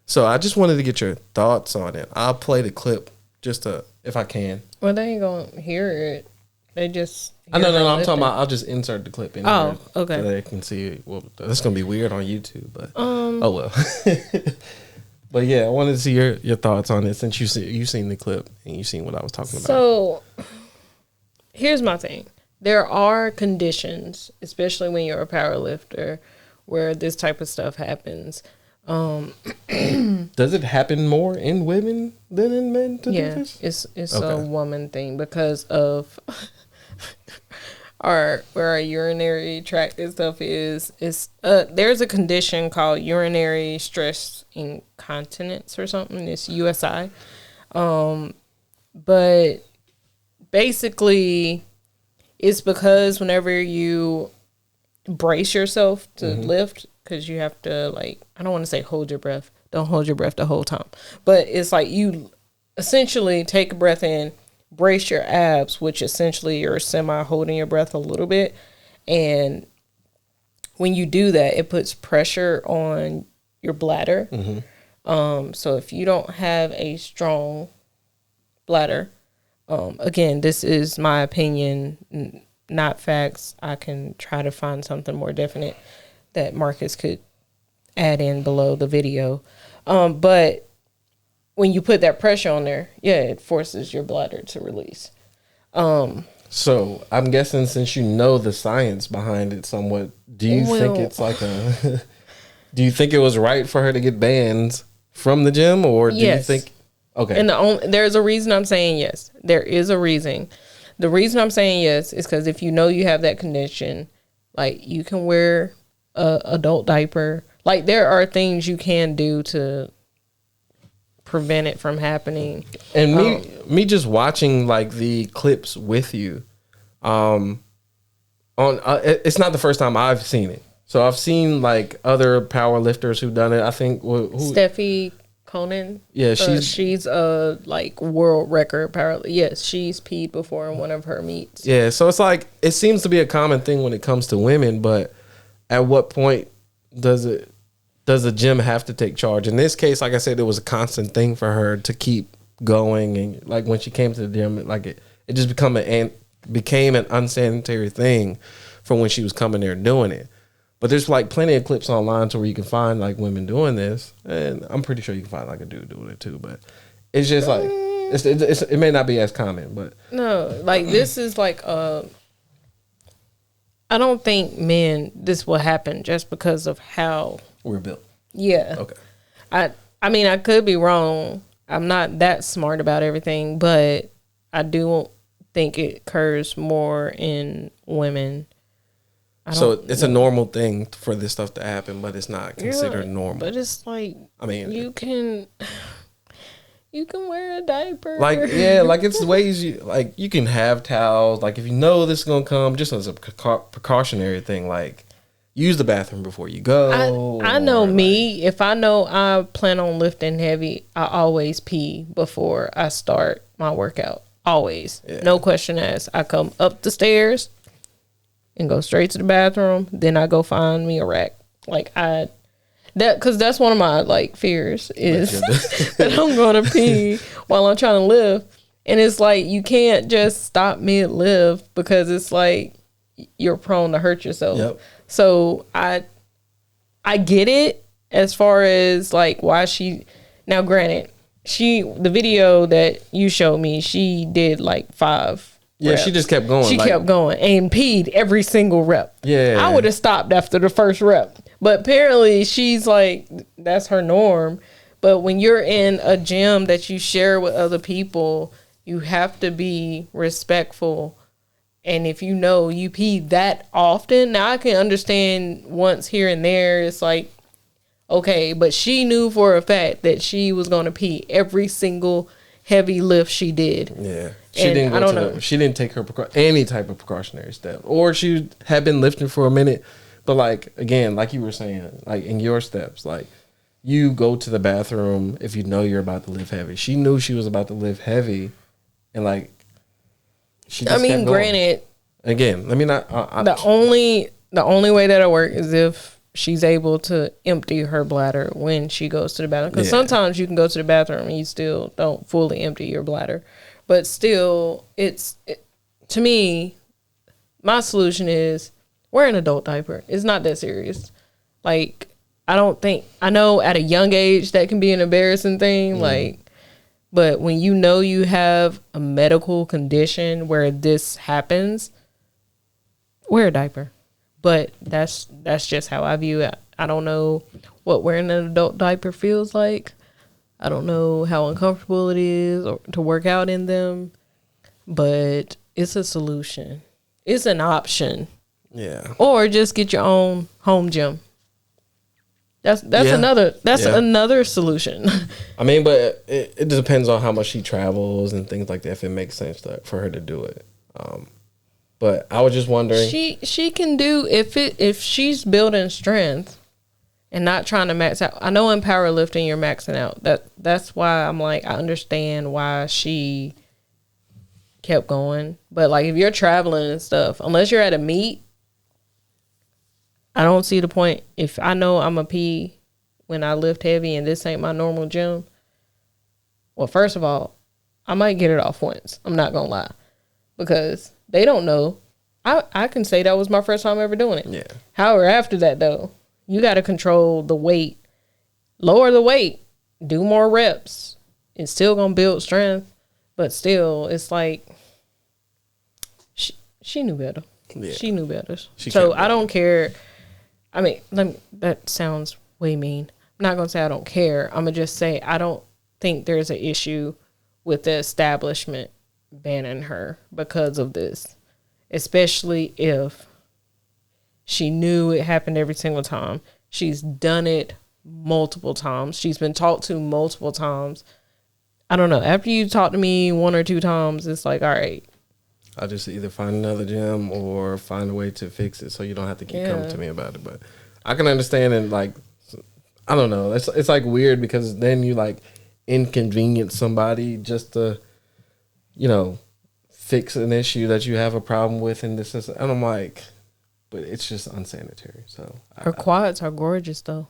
So I just wanted to get your thoughts on it. I'll play the clip if I can. Well, they ain't gonna hear it. They just No, I'm talking about I'll just insert the clip in there. Okay. So they can see it. Well, that's gonna be weird on YouTube, but oh well. But yeah, I wanted to see your thoughts on it since you've seen the clip and you've seen what I was talking about. So here's my thing. There are conditions, especially when you're a power lifter, where this type of stuff happens. Does it happen more in women than in men to do this? It's okay. A woman thing because of where our urinary tract and stuff is. There's a condition called urinary stress incontinence or something. It's USI. But basically it's because whenever you brace yourself to lift, because you have to, like, I don't want to say hold your breath. Don't hold your breath the whole time. But it's like you essentially take a breath in, brace your abs, which essentially you're semi-holding your breath a little bit. And when you do that, it puts pressure on your bladder. So if you don't have a strong bladder, again, this is my opinion, not facts. I can try to find something more definite that Marcus could add in below the video. But when you put that pressure on there, it forces your bladder to release. So I'm guessing, since you know the science behind it somewhat, do you think it's like a do you think it was right for her to get banned from the gym, or do you think okay? And there's a reason I'm saying yes. There is a reason. The reason I'm saying yes is because if you know you have that condition, like, you can wear a adult diaper. Like, there are things you can do to prevent it from happening. And me just watching like the clips with you, it's not the first time I've seen it. So I've seen like other power lifters who've done it. I think Steffi Conan. Yeah, she's a like world record power. Yes, she's peed before in one of her meets. Yeah, so it's like, it seems to be a common thing when it comes to women, but at what point does the gym have to take charge? In this case, like I said, it was a constant thing for her to keep going, and like when she came to the gym, like it just became an unsanitary thing from when she was coming there doing it. But there's like plenty of clips online to where you can find like women doing this, and I'm pretty sure you can find like a dude doing it too. But it's just like it may not be as common, but no, like this is like I don't think this will happen just because of how we're built. Yeah. Okay. I mean, I could be wrong. I'm not that smart about everything, but I do think it occurs more in women. So it's a normal thing for this stuff to happen, but it's not considered normal. But it's like, I mean, you can wear a diaper. Like, like it's ways you can have towels. Like, if you know this is gonna come, just as a precautionary thing, like, use the bathroom before you go. I know me. If I know I plan on lifting heavy, I always pee before I start my workout. Always. Yeah. No question asked. I come up the stairs and go straight to the bathroom. Then I go find me a rack. Like, because that's one of my like fears is that I'm going to pee while I'm trying to lift. And it's like, you can't just stop mid-lift because it's like you're prone to hurt yourself. Yep. So I get it as far as like why now granted, the video that you showed me, she did like 5 Yeah, reps. she just kept going. She kept going and peed every single rep. Yeah. I would have stopped after the first rep. But apparently she's like, that's her norm. But when you're in a gym that you share with other people, you have to be respectful. And if you know you pee that often, now I can understand once here and there, it's like, okay, but she knew for a fact that she was going to pee every single heavy lift she did. Yeah. She didn't take her any type of precautionary step, or she had been lifting for a minute. But like, again, like you were saying, like in your steps, like you go to the bathroom if you know you're about to lift heavy. She knew she was about to lift heavy, and like she just kept going. Granted, again, let me not. The only way that I work is if she's able to empty her bladder when she goes to the bathroom. Because sometimes you can go to the bathroom and you still don't fully empty your bladder. But still, to me, my solution is wear an adult diaper. It's not that serious. Like, I know at a young age that can be an embarrassing thing. Like, but when you know you have a medical condition where this happens, wear a diaper. But that's just how I view it. I don't know what wearing an adult diaper feels like. I don't know how uncomfortable it is to work out in them, but it's a solution. It's an option. Yeah. Or just get your own home gym. That's another solution. I mean, but it depends on how much she travels and things like that, if it makes sense for her to do it. But I was just wondering. She can do if she's building strength and not trying to max out. I know in powerlifting you're maxing out. That's why I'm like, I understand why she kept going. But like if you're traveling and stuff, unless you're at a meet, I don't see the point. If I know I'm a pee when I lift heavy and this ain't my normal gym, well, first of all, I might get it off once. I'm not going to lie. Because they don't know. I can say that was my first time ever doing it. Yeah. However, after that, though, you got to control the weight. Lower the weight. Do more reps. It's still going to build strength. But still, it's like, she knew better. Yeah. She knew better. So I don't care. I mean, that sounds way mean. I'm not going to say I don't care. I'm going to just say I don't think there's an issue with the establishment banning her because of this. Especially if she knew it happened every single time. She's done it multiple times. She's been talked to multiple times. I don't know. After you talk to me 1 or 2 times, it's like, all right. I'll just either find another gym or find a way to fix it so you don't have to keep coming to me about it. But I can understand, and like, I don't know. It's like weird because then you like inconvenience somebody just to, you know, fix an issue that you have a problem with, and this is, and I'm like, but it's just unsanitary. So her quads are gorgeous though.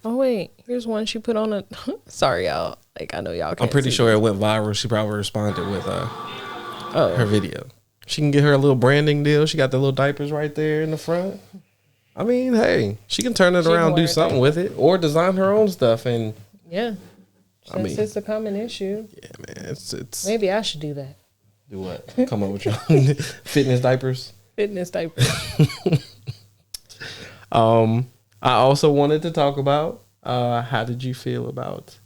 Oh wait, here's one she put on a. Sorry y'all, like I know y'all can't. I'm pretty sure it went viral. She probably responded with her video. She can get her a little branding deal. She got the little diapers right there in the front. I mean, hey, she can turn it around, do something with it, or design her own stuff. And yeah, since it's a common issue. Yeah, man, it's. Maybe I should do that. Do what? Come up with your fitness diapers. Fitness diapers. I also wanted to talk about how did you feel about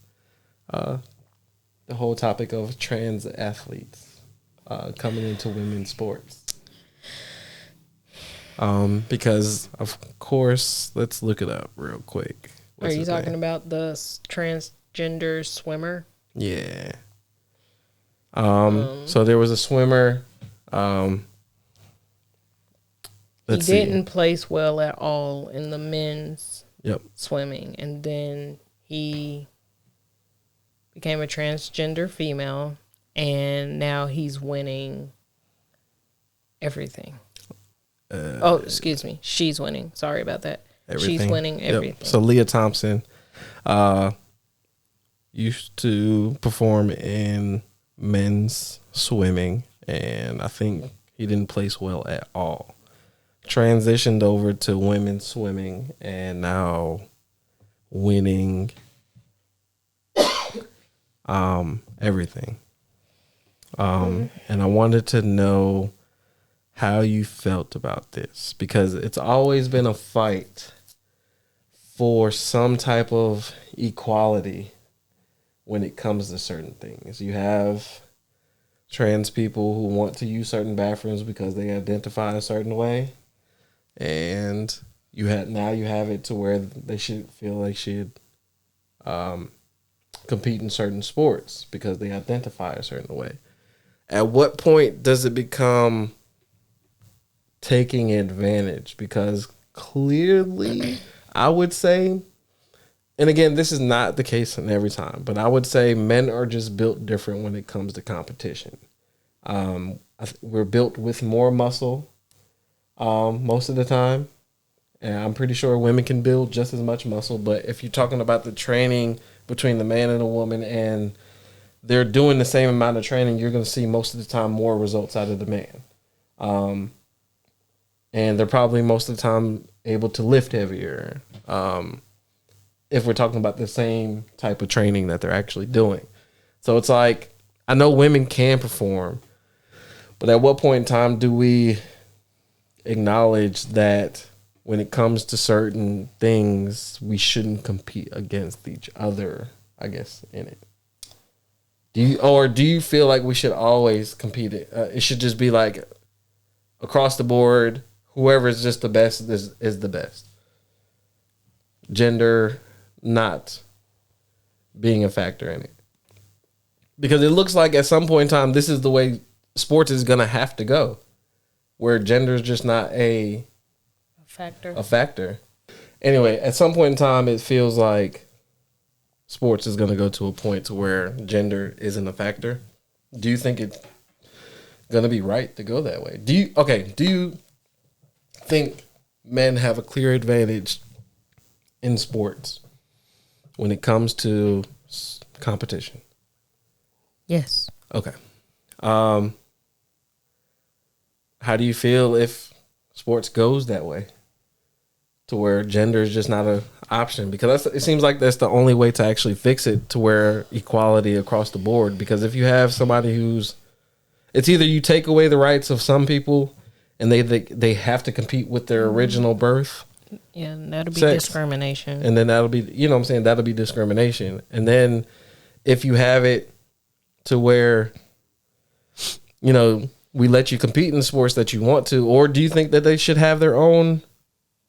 the whole topic of trans athletes coming into women's sports? Because of course, let's look it up real quick. Are you talking about the transgender swimmer? Yeah. So there was a swimmer. He didn't place well at all in the men's swimming, and then he became a transgender female, and now he's winning everything. Excuse me. She's winning. Sorry about that. Everything. She's winning everything. Yep. So Leah Thompson used to perform in men's swimming, and I think he didn't place well at all. Transitioned over to women's swimming, and now winning everything. And I wanted to know how you felt about this, because it's always been a fight for some type of equality when it comes to certain things. You have trans people who want to use certain bathrooms because they identify a certain way, and you have it to where they should feel like should compete in certain sports because they identify a certain way. At what point does it become taking advantage? Because clearly, I would say, and again, this is not the case in every time, but I would say men are just built different when it comes to competition. We're built with more muscle most of the time, and I'm pretty sure women can build just as much muscle. But if you're talking about the training between the man and the woman, and they're doing the same amount of training, you're going to see most of the time more results out of the man. And they're probably most of the time able to lift heavier if we're talking about the same type of training that they're actually doing. So it's like, I know women can perform, but at what point in time do we acknowledge that when it comes to certain things, we shouldn't compete against each other, I guess, in it? Do you feel like we should always compete? It should just be like across the board, whoever is just the best is the best. Gender not being a factor in it. Because it looks like at some point in time, this is the way sports is going to have to go, where gender is just not a factor. Anyway, at some point in time, it feels like sports is going to go to a point to where gender isn't a factor. Do you think it's going to be right to go that way? Do you think men have a clear advantage in sports when it comes to competition? Yes. Okay. How do you feel if sports goes that way, to where gender is just not an option? Because it seems like that's the only way to actually fix it, to where equality across the board. Because if you have somebody it's either you take away the rights of some people and they have to compete with their original birth. Yeah, and that'll be discrimination. And then that'll be, you know what I'm saying, that'll be discrimination. And then if you have it to where, you know, we let you compete in sports that you want to, or do you think that they should have their own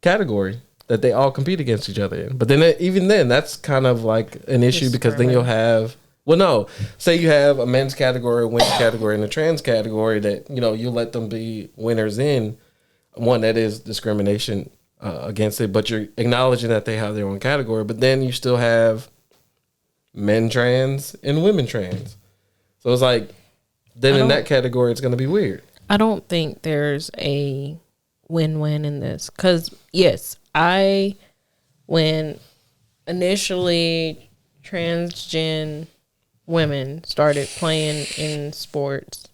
category that they all compete against each other in? But then even then, that's kind of like an issue, because then you'll have, well, no, say you have a men's category, a women's category, and a trans category that, you know, you let them be winners in. One, that is discrimination against it, but you're acknowledging that they have their own category. But then you still have men trans and women trans. So it's like, then in that category, it's going to be weird. I don't think there's a win-win in this. Because, yes, when initially transgen women started playing in sports,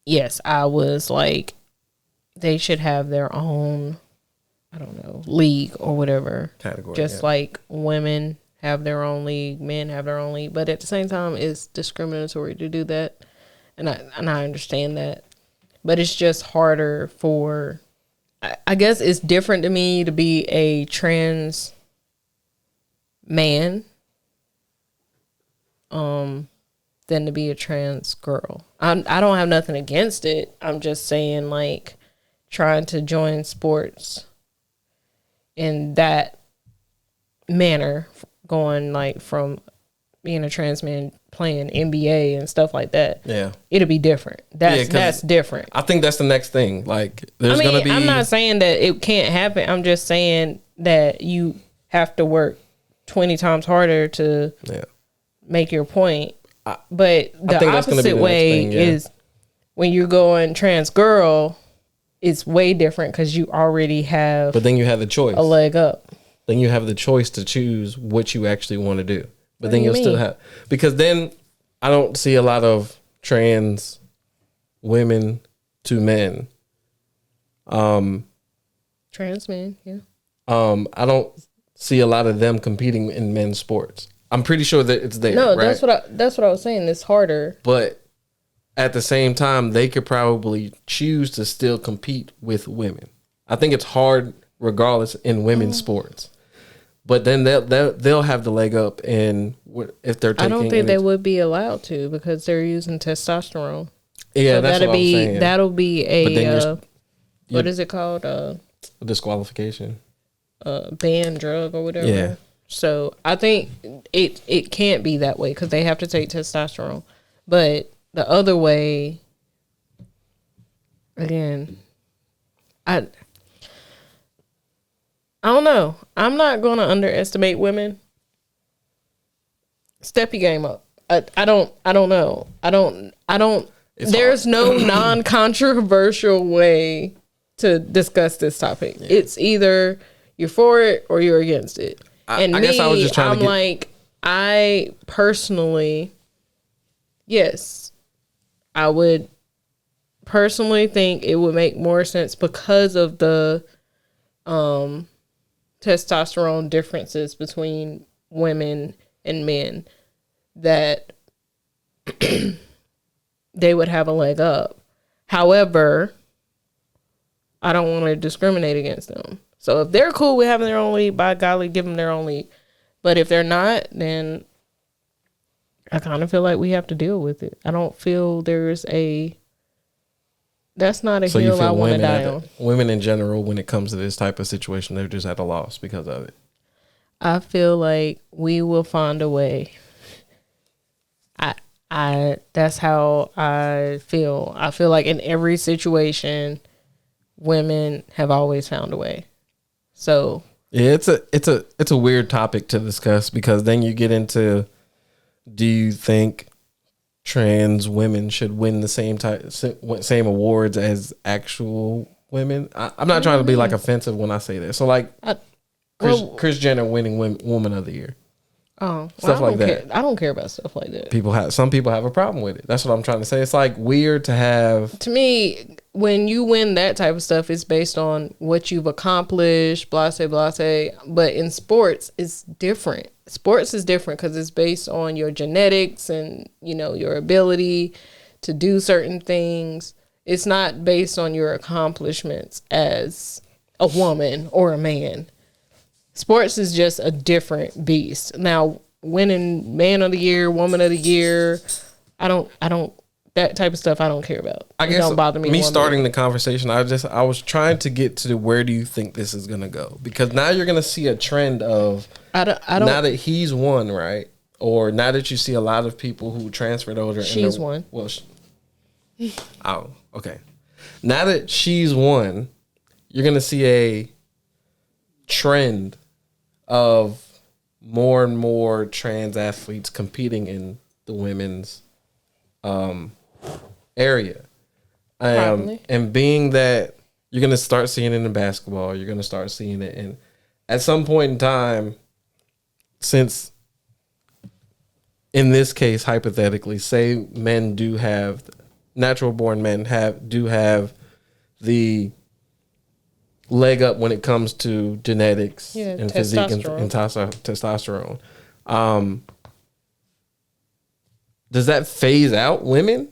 yes, I was like, they should have their own, I don't know, league or whatever. Category. Just like women have their own league, men have their own league. But at the same time, it's discriminatory to do that. And I understand that. But it's just harder for, I guess it's different to me to be a trans man than to be a trans girl. I don't have nothing against it. I'm just saying, like, trying to join sports in that manner, going like from being a trans man playing NBA and stuff like that. Yeah, it'll be different. That's different. I think that's the next thing. Like, there's gonna be. I'm not saying that it can't happen. I'm just saying that you have to work 20 times harder to make your point. But the opposite way is when you're going trans girl, it's way different because you already have. But then you have the choice. A leg up. Then you have the choice to choose what you actually want to do. But then you'll still have, because then I don't see a lot of trans women to men. Trans men, yeah. I don't see a lot of them competing in men's sports. I'm pretty sure that it's there. No, right? that's what I was saying. It's harder. But at the same time, they could probably choose to still compete with women. I think it's hard regardless in women's sports. But then they'll have the leg up, and if they're taking, I don't think they would be allowed to, because they're using testosterone. Yeah, so that's what I'm saying. That'll be a what is it called? Disqualification. Banned drug or whatever. Yeah. So I think it can't be that way, because they have to take testosterone. But the other way, again, I don't know. I'm not going to underestimate women. Step your game up. I don't know. I don't. There's no non-controversial way to discuss this topic. Yeah. It's either you're for it or you're against it. I guess I was just trying to like, I personally, yes, I would personally think it would make more sense because of the testosterone differences between women and men, that they would have a leg up. However, I don't want to discriminate against them. So if they're cool with having their own league, by golly, give them their own league. But if they're not, then I kind of feel like we have to deal with it. I don't feel that's not a hill I want to die on. Women in general, when it comes to this type of situation, they're just at a loss because of it. I feel like we will find a way. That's how I feel. I feel like in every situation, women have always found a way. So yeah, it's a weird topic to discuss, because then you get into, do you think trans women should win the same awards as actual women? I'm not trying to be like offensive when I say that. So like, Kris Jenner winning Woman of the Year. Oh, stuff like that. I don't care about stuff like that. Some people have a problem with it. That's what I'm trying to say. It's like weird to have. To me, when you win that type of stuff, it's based on what you've accomplished, blase, blase. But in sports, it's different. Sports is different because it's based on your genetics and, you know, your ability to do certain things. It's not based on your accomplishments as a woman or a man. Sports is just a different beast. Now, winning Man of the Year, Woman of the Year, I don't that type of stuff I don't care about. I guess it don't bother me. Me starting the conversation, I was trying to get to where do you think this is gonna go? Because now you're gonna see a trend of I don't now that he's won, right? Or now that you see a lot of people who transferred over. She's won. Well, oh, okay. Now that she's won, you're gonna see a trend of more and more trans athletes competing in the women's area. And being that you're going to start seeing it in basketball, you're going to start seeing it in, at some point in time, since in this case, hypothetically, say men do have, natural born men do have the leg up when it comes to genetics and physique and testosterone. Does that phase out women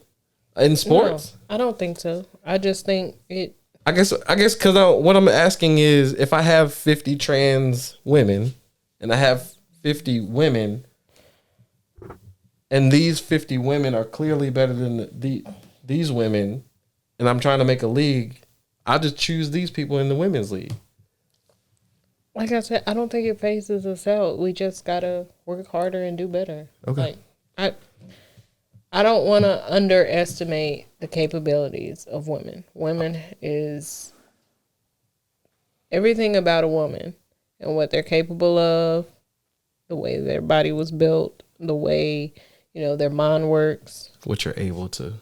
in sports? No, I don't think so. I just think it. I guess because what I'm asking is, if I have 50 trans women and I have 50 women, and these 50 women are clearly better than these women, and I'm trying to make a league, I'll just choose these people in the women's league. Like I said, I don't think it phases us out. We just gotta work harder and do better. Okay. Like I don't want to underestimate the capabilities of women. Women is everything about a woman and what they're capable of, the way their body was built, the way, you know, their mind works. What you're able to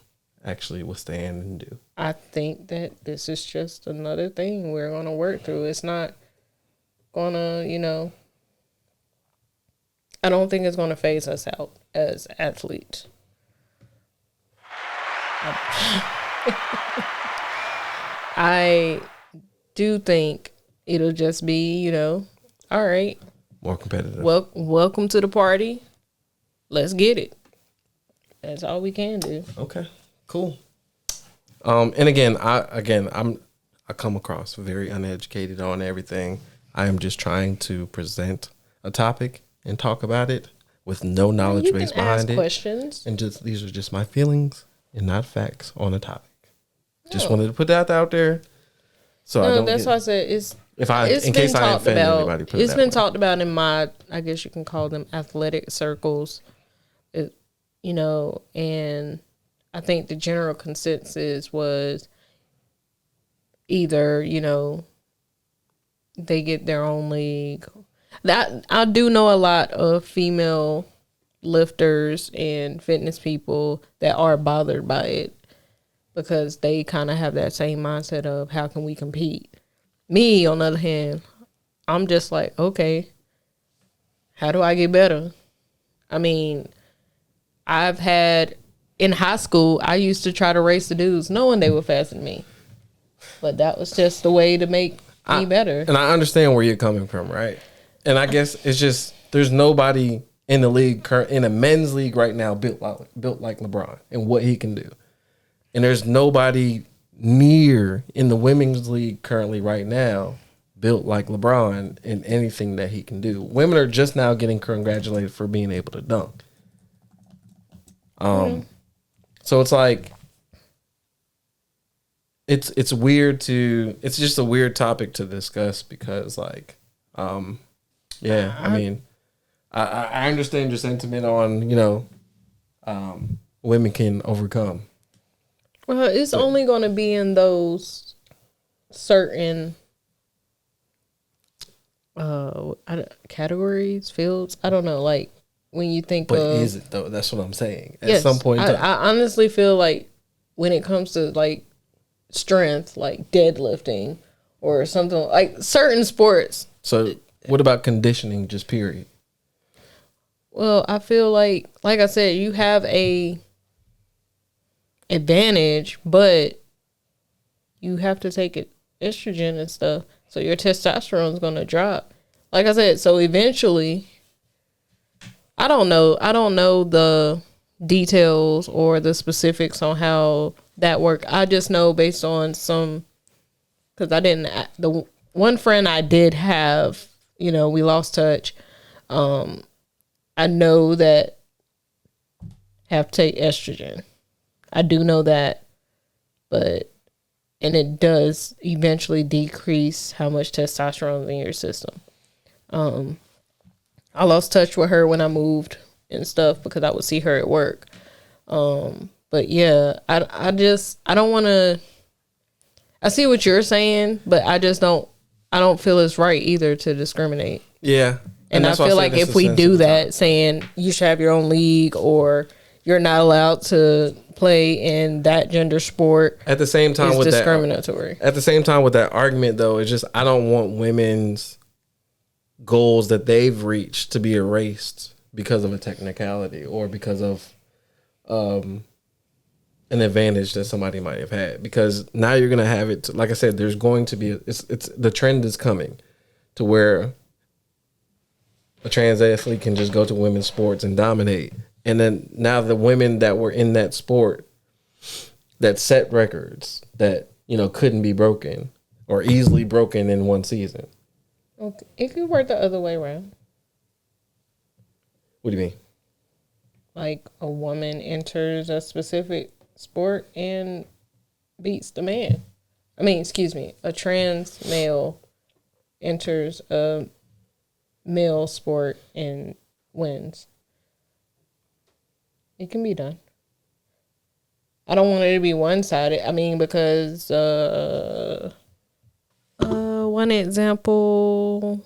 actually withstand and do. I think that this is just another thing we're going to work through. It's not going to, you know, I don't think it's going to phase us out as athletes. I do think it'll just be, you know, all right. More competitive. Welcome to the party. Let's get it. That's all we can do. Okay. Cool. And again, I come across very uneducated on everything. I am just trying to present a topic and talk about it with no knowledge base behind it. Questions. And just these are just my feelings and not facts on a topic. Just wanted to put that out there. So I don't. That's why I said it's. In case I offend anybody, it's been talked about in my, I guess you can call them athletic circles. You know, and I think the general consensus was either, you know, they get their own league. That I do know a lot of female lifters and fitness people that are bothered by it because they kind of have that same mindset of how can we compete. Me, on the other hand, I'm just like, okay, how do I get better? I mean, I've had, in high school, I used to try to race the dudes knowing they were faster than me. But that was just the way to make me better. And I understand where you're coming from, right? And I guess it's just, there's nobody in the league, in a men's league right now built like LeBron and what he can do. And there's nobody near in the women's league currently right now built like LeBron in anything that he can do. Women are just now getting congratulated for being able to dunk. So it's like, it's just a weird topic to discuss because like, I mean, I understand your sentiment on, you know, women can overcome. Well, it's only going to be in those certain categories, fields. I don't know, like when you think but is it though? That's what I'm saying. At some point, I honestly feel like when it comes to like strength, like deadlifting or something like certain sports. So What about conditioning, just period? Well, I feel like I said, you have a advantage, but you have to take estrogen and stuff, so your testosterone is going to drop. Like I said, so eventually, I don't know the details or the specifics on how that work. I just know based on because the one friend I did have, we lost touch. I know that have to take estrogen. I do know that, and it does eventually decrease how much testosterone is in your system. I lost touch with her when I moved and stuff because I would see her at work. But yeah, I don't want to. I see what you're saying, but I don't feel it's right either to discriminate. Yeah. And I feel like if we do that, saying you should have your own league or you're not allowed to play in that gender sport, at the same time with discriminatory. At the same time with that argument, though, it's just I don't want women's goals that they've reached to be erased because of a technicality or because of an advantage that somebody might have had. Because now you're gonna have it. Like I said, there's going to be it's the trend is coming to where a trans athlete can just go to women's sports and dominate. And then now the women that were in that sport that set records that, couldn't be broken or easily broken in one season. Okay. It could work the other way around. What do you mean? Like a woman enters a specific sport and beats the man. A trans male enters a male sport and wins. It can be done. I don't want it to be one-sided. Because one example,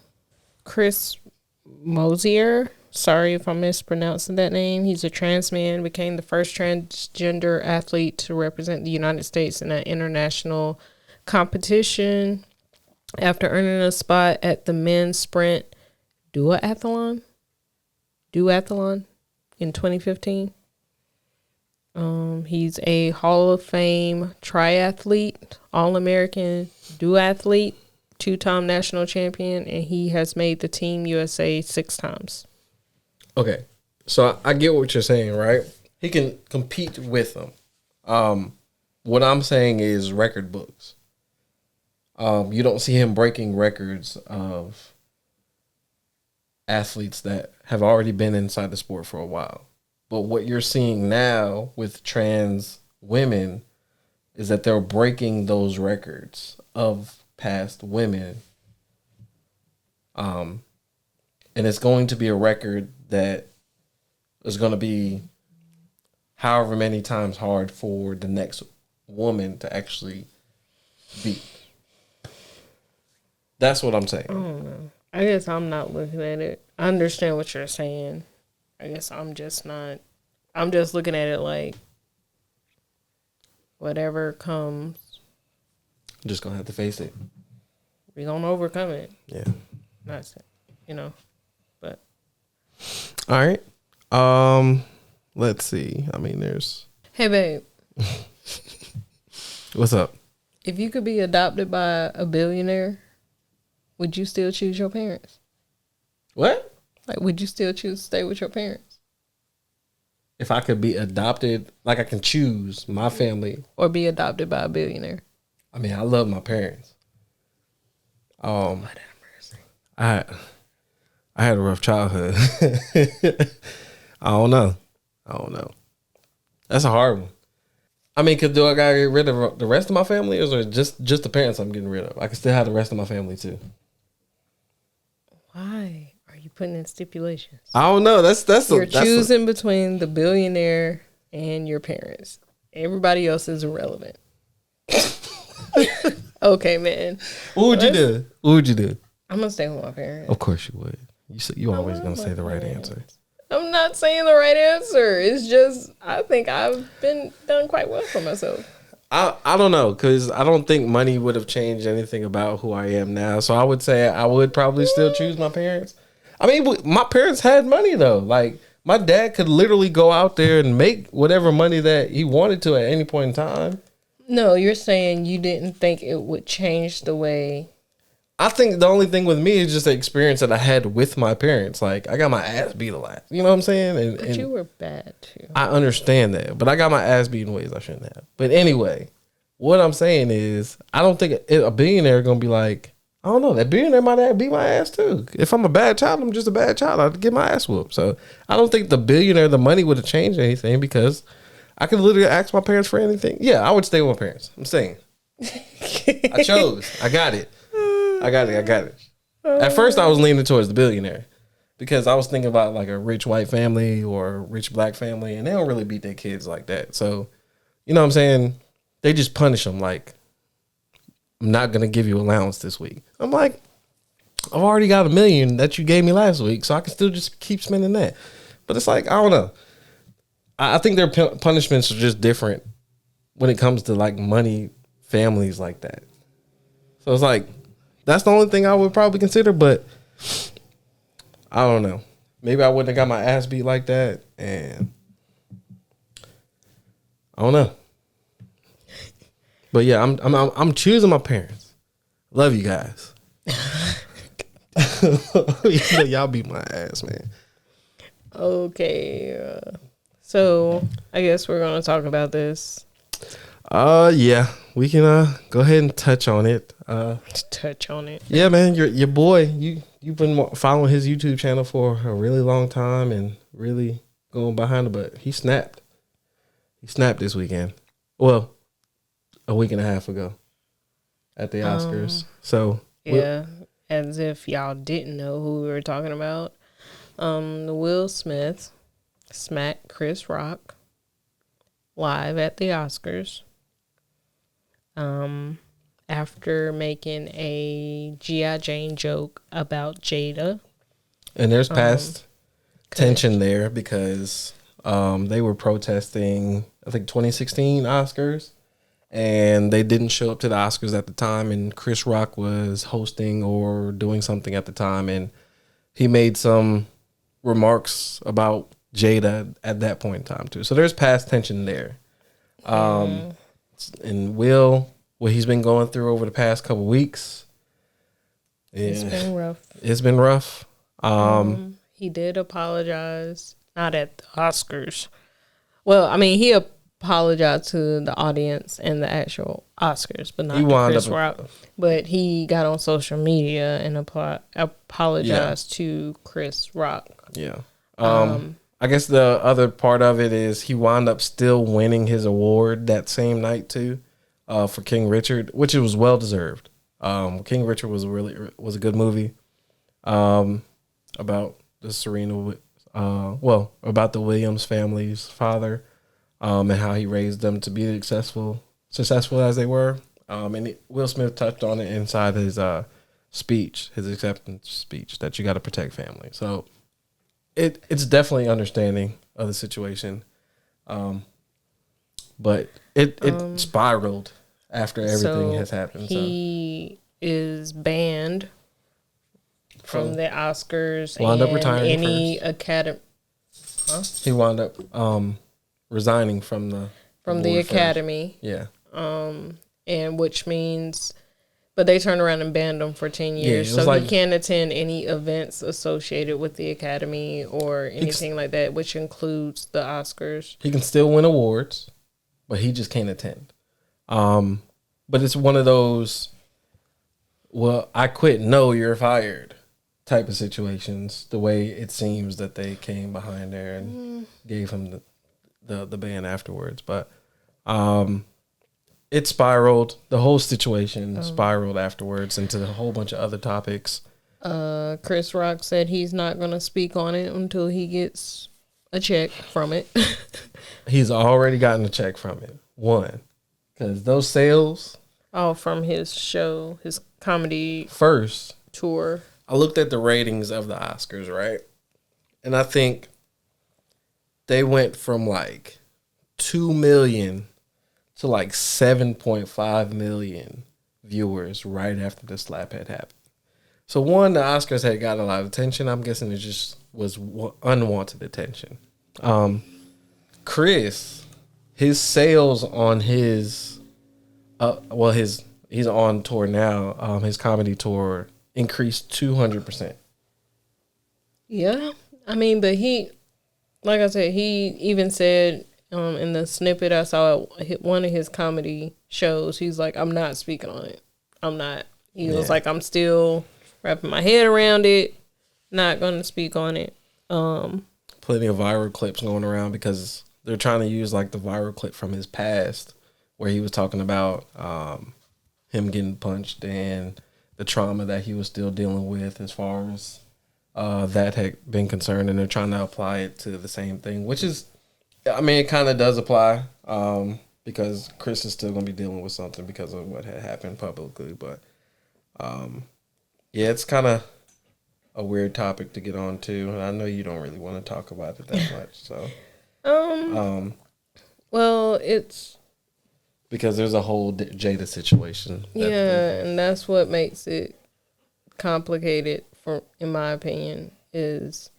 Chris Mosier, sorry if I'm mispronouncing that name. He's a trans man, became the first transgender athlete to represent the United States in an international competition after earning a spot at the men's sprint duathlon in 2015. He's a Hall of Fame triathlete, All-American duathlete, 2-time national champion, and he has made the Team USA 6 times. Okay, so I get what you're saying, right? He can compete with them. What I'm saying is record books. You don't see him breaking records of athletes that have already been inside the sport for a while. But what you're seeing now with trans women is that they're breaking those records of past women. And it's going to be a record that is going to be however many times hard for the next woman to actually beat. That's what I'm saying. I don't know. I guess I'm not looking at it. I understand what you're saying. I guess I'm just not. I'm just looking at it like whatever comes. Just gonna have to face it. We're gonna overcome it. Yeah. That's it. But. All right. Let's see. There's. Hey, babe. What's up? If you could be adopted by a billionaire, would you still choose your parents? What? Like, would you still choose to stay with your parents? If I could be adopted, like I can choose my family. Or be adopted by a billionaire. I love my parents. I had a rough childhood. I don't know. That's a hard one. Do I gotta get rid of the rest of my family, or is it just the parents I'm getting rid of? I can still have the rest of my family too. Why are you putting in stipulations? I don't know. You're choosing between the billionaire and your parents. Everybody else is irrelevant. Okay, man. What would you do? I'm gonna stay with my parents. Of course you would. You always gonna say the right answer. I'm not saying the right answer. It's just I think I've done quite well for myself. I don't know, because I don't think money would have changed anything about who I am now. So I would say I would probably still choose my parents. I mean, my parents had money though. Like my dad could literally go out there and make whatever money that he wanted to at any point in time. No, you're saying you didn't think it would change the way. I think the only thing with me is just the experience that I had with my parents. Like I got my ass beat a lot. You know what I'm saying? But you were bad too. I understand that, but I got my ass beat in ways I shouldn't have. But anyway, what I'm saying is, I don't think a billionaire gonna be like, I don't know, that billionaire might have beat my ass too. If I'm a bad child, I'm just a bad child. I'd get my ass whooped. So I don't think the billionaire, the money would have changed anything, because I could literally ask my parents for anything. Yeah, I would stay with my parents. I'm saying. I chose. I got it. I got it. At first, I was leaning towards the billionaire, because I was thinking about like a rich white family or a rich black family, and they don't really beat their kids like that. So, you know what I'm saying? They just punish them like, I'm not going to give you allowance this week. I'm like, I've already got $1 million that you gave me last week, so I can still just keep spending that. But it's like, I don't know. I think their punishments are just different when it comes to like money, families like that. So it's like, that's the only thing I would probably consider, but I don't know. Maybe I wouldn't have got my ass beat like that, and I don't know. But yeah, I'm choosing my parents. Love you guys. Y'all beat my ass, man. Okay, so I guess we're gonna talk about this. Yeah, we can go ahead and touch on it. Touch on it. Yeah, man, your boy, you've been following his YouTube channel for a really long time and really going behind it, but he snapped. He snapped this weekend. Well, a week and a half ago at the Oscars. So yeah, as if y'all didn't know who we were talking about. Will Smith smacked Chris Rock live at the Oscars. After making a G.I. Jane joke about Jada. And there's past tension there, because they were protesting, I think, 2016 Oscars, and they didn't show up to the Oscars at the time, and Chris Rock was hosting or doing something at the time, and he made some remarks about Jada at that point in time too. So there's past tension there. And Will, what he's been going through over the past couple weeks, it's been rough. It's been rough. He did apologize, not at the Oscars. Well, I mean, he apologized to the audience and the actual Oscars, but not to Chris Rock. But he got on social media and apologized to Chris Rock. Yeah. I guess the other part of it is he wound up still winning his award that same night too, for King Richard, which it was well deserved. King Richard was a good movie, about the about the Williams family's father, and how he raised them to be successful as they were. And Will Smith touched on it inside his speech, his acceptance speech, that you got to protect family. So it's definitely understanding of the situation, but it spiraled after everything has happened. He is banned from the Oscars wound and up retiring any first. academy. He wound up resigning from the academy. Yeah. And which means, but they turned around and banned him for 10 years. Yeah, so he can't attend any events associated with the academy or anything like that, which includes the Oscars. He can still win awards, but he just can't attend. But it's one of those, well, I quit, no, you're fired type of situations, the way it seems that they came behind there and gave him the ban afterwards. But it spiraled, the whole situation spiraled afterwards into a whole bunch of other topics. Chris Rock said he's not going to speak on it until he gets a check from it. He's already gotten a check from it. One, because those sales. Oh, from his show, his comedy first tour. I looked at the ratings of the Oscars, right? And I think they went from like 2 million to like 7.5 million viewers right after the slap had happened. So one, the Oscars had got a lot of attention. I'm guessing it just was unwanted attention. Chris, his sales on his, he's on tour now. His comedy tour increased 200%. Yeah, I mean, but like I said, he even said in the snippet I saw at one of his comedy shows, he's like, I'm not speaking on it. I'm not. He was like, I'm still wrapping my head around it. Not going to speak on it. Plenty of viral clips going around because they're trying to use like the viral clip from his past where he was talking about him getting punched and the trauma that he was still dealing with as far as that had been concerned, and they're trying to apply it to the same thing, which is, I mean, it kind of does apply because Chris is still going to be dealing with something because of what had happened publicly. But yeah, it's kind of a weird topic to get on to, and I know you don't really want to talk about it that much. So, well, it's because there's a whole Jada situation. And that's what makes it complicated. In my opinion, is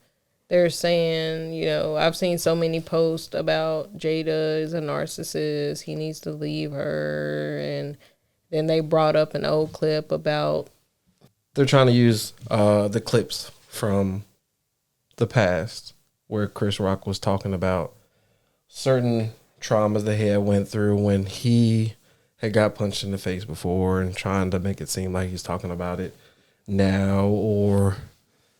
they're saying, you know, I've seen so many posts about Jada is a narcissist, he needs to leave her, and then they brought up an old clip about. They're trying to use the clips from the past where Chris Rock was talking about certain traumas that he had went through when he had got punched in the face before, and trying to make it seem like he's talking about it now, or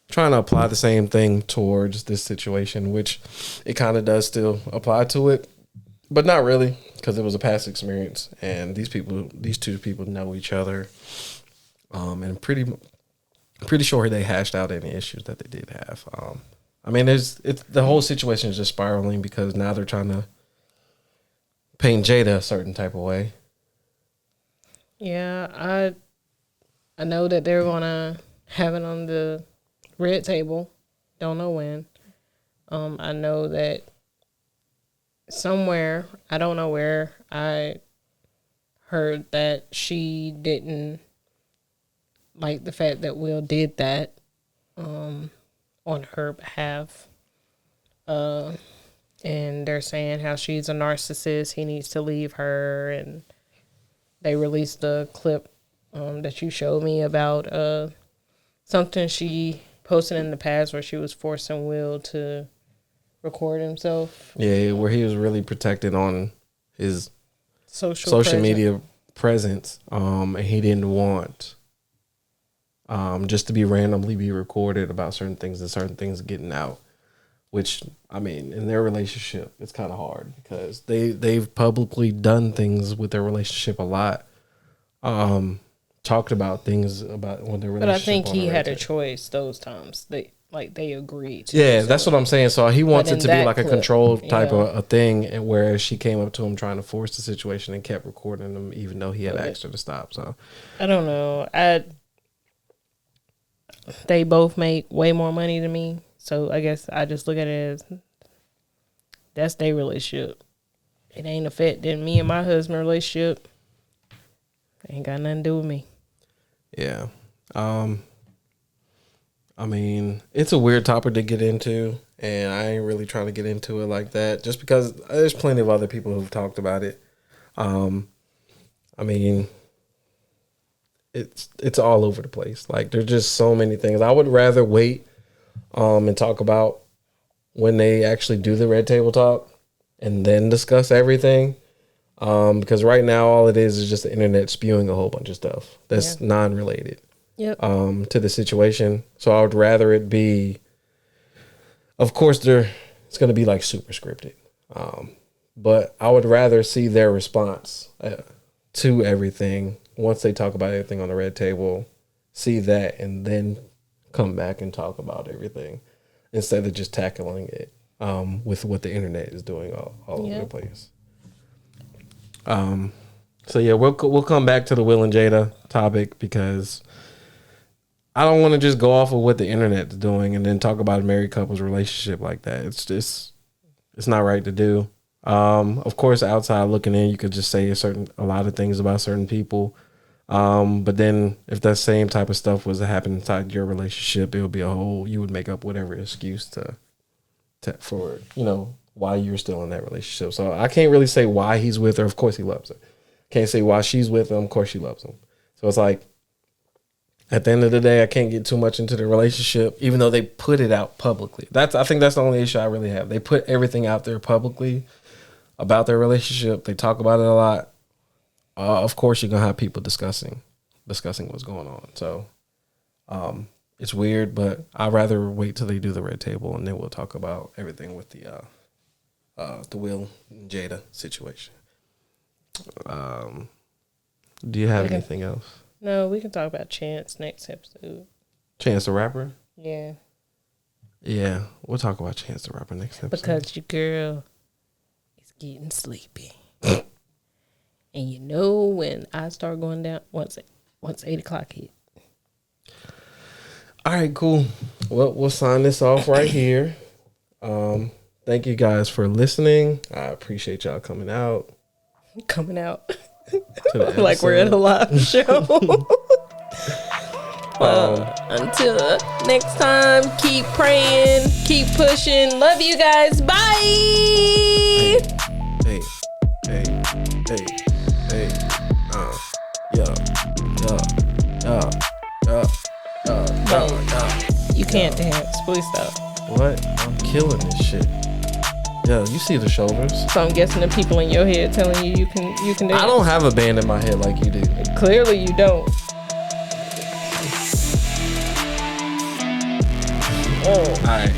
trying to apply the same thing towards this situation, which it kind of does still apply to it, but not really, because it was a past experience, and these two people know each other, and pretty sure they hashed out any issues that they did have. I mean, the whole situation is just spiraling because now they're trying to paint Jada a certain type of way. Yeah, I know that they're going to have it on the red table. Don't know when. I know that somewhere, I don't know where, I heard that she didn't like the fact that Will did that on her behalf. And they're saying how she's a narcissist. He needs to leave her. And they released a clip that you showed me about something she posted in the past where she was forcing Will to record himself. Yeah, where he was really protected on his social media presence, and he didn't want just to be randomly be recorded about certain things and certain things getting out. Which, I mean, in their relationship, it's kind of hard because they've publicly done things with their relationship a lot. Talked about things about when their relationship. But I think he had a choice those times. They agreed to. Yeah, that's what I'm saying. So he wants it to be like a controlled type of a thing, and where she came up to him trying to force the situation and kept recording him, even though he had asked her to stop. So I don't know. They both make way more money than me, so I guess I just look at it as that's their relationship. It ain't affecting me and my husband's relationship. Ain't got nothing to do with me. Yeah. I mean, it's a weird topic to get into, and I ain't really trying to get into it like that just because there's plenty of other people who've talked about it. I mean, it's all over the place. Like, there's just so many things. I would rather wait and talk about when they actually do the red table talk and then discuss everything. Because right now all it is just the internet spewing a whole bunch of stuff that's non-related to the situation. So I would rather it be, of course, it's going to be like super scripted. But I would rather see their response to everything once they talk about everything on the red table, see that, and then come back and talk about everything instead of just tackling it with what the internet is doing all over the place. So yeah, we'll come back to the Will and Jada topic because I don't want to just go off of what the internet's doing and then talk about a married couple's relationship like that. It's not right to do. Of course, outside looking in, you could just say a lot of things about certain people. But then if that same type of stuff was to happen inside your relationship, it would be you would make up whatever excuse for, why you're still in that relationship. So I can't really say why he's with her. Of course he loves her. Can't say why she's with him. Of course she loves him. So it's like, at the end of the day, I can't get too much into the relationship, even though they put it out publicly. I think that's the only issue I really have. They put everything out there publicly about their relationship. They talk about it a lot. Of course, you're gonna have people discussing what's going on. So, it's weird, but I'd rather wait till they do the red table and then we'll talk about everything with the Will and Jada situation. Do you have anything else? No, we can talk about Chance next episode. Chance the Rapper? Yeah. Yeah, we'll talk about Chance the Rapper next episode. Because your girl is getting sleepy. And you know when I start going down, once 8 o'clock hit. All right, cool. Well, we'll sign this off right here. Thank you guys for listening. I appreciate y'all coming out. Like we're at a live show. Until next time, keep praying, keep pushing. Love you guys. Bye. Hey. You can't dance. Please stop. What? I'm killing this shit. Yeah, you see the shoulders. So I'm guessing the people in your head telling you can dance. I don't have a band in my head like you do. Clearly you don't. All right.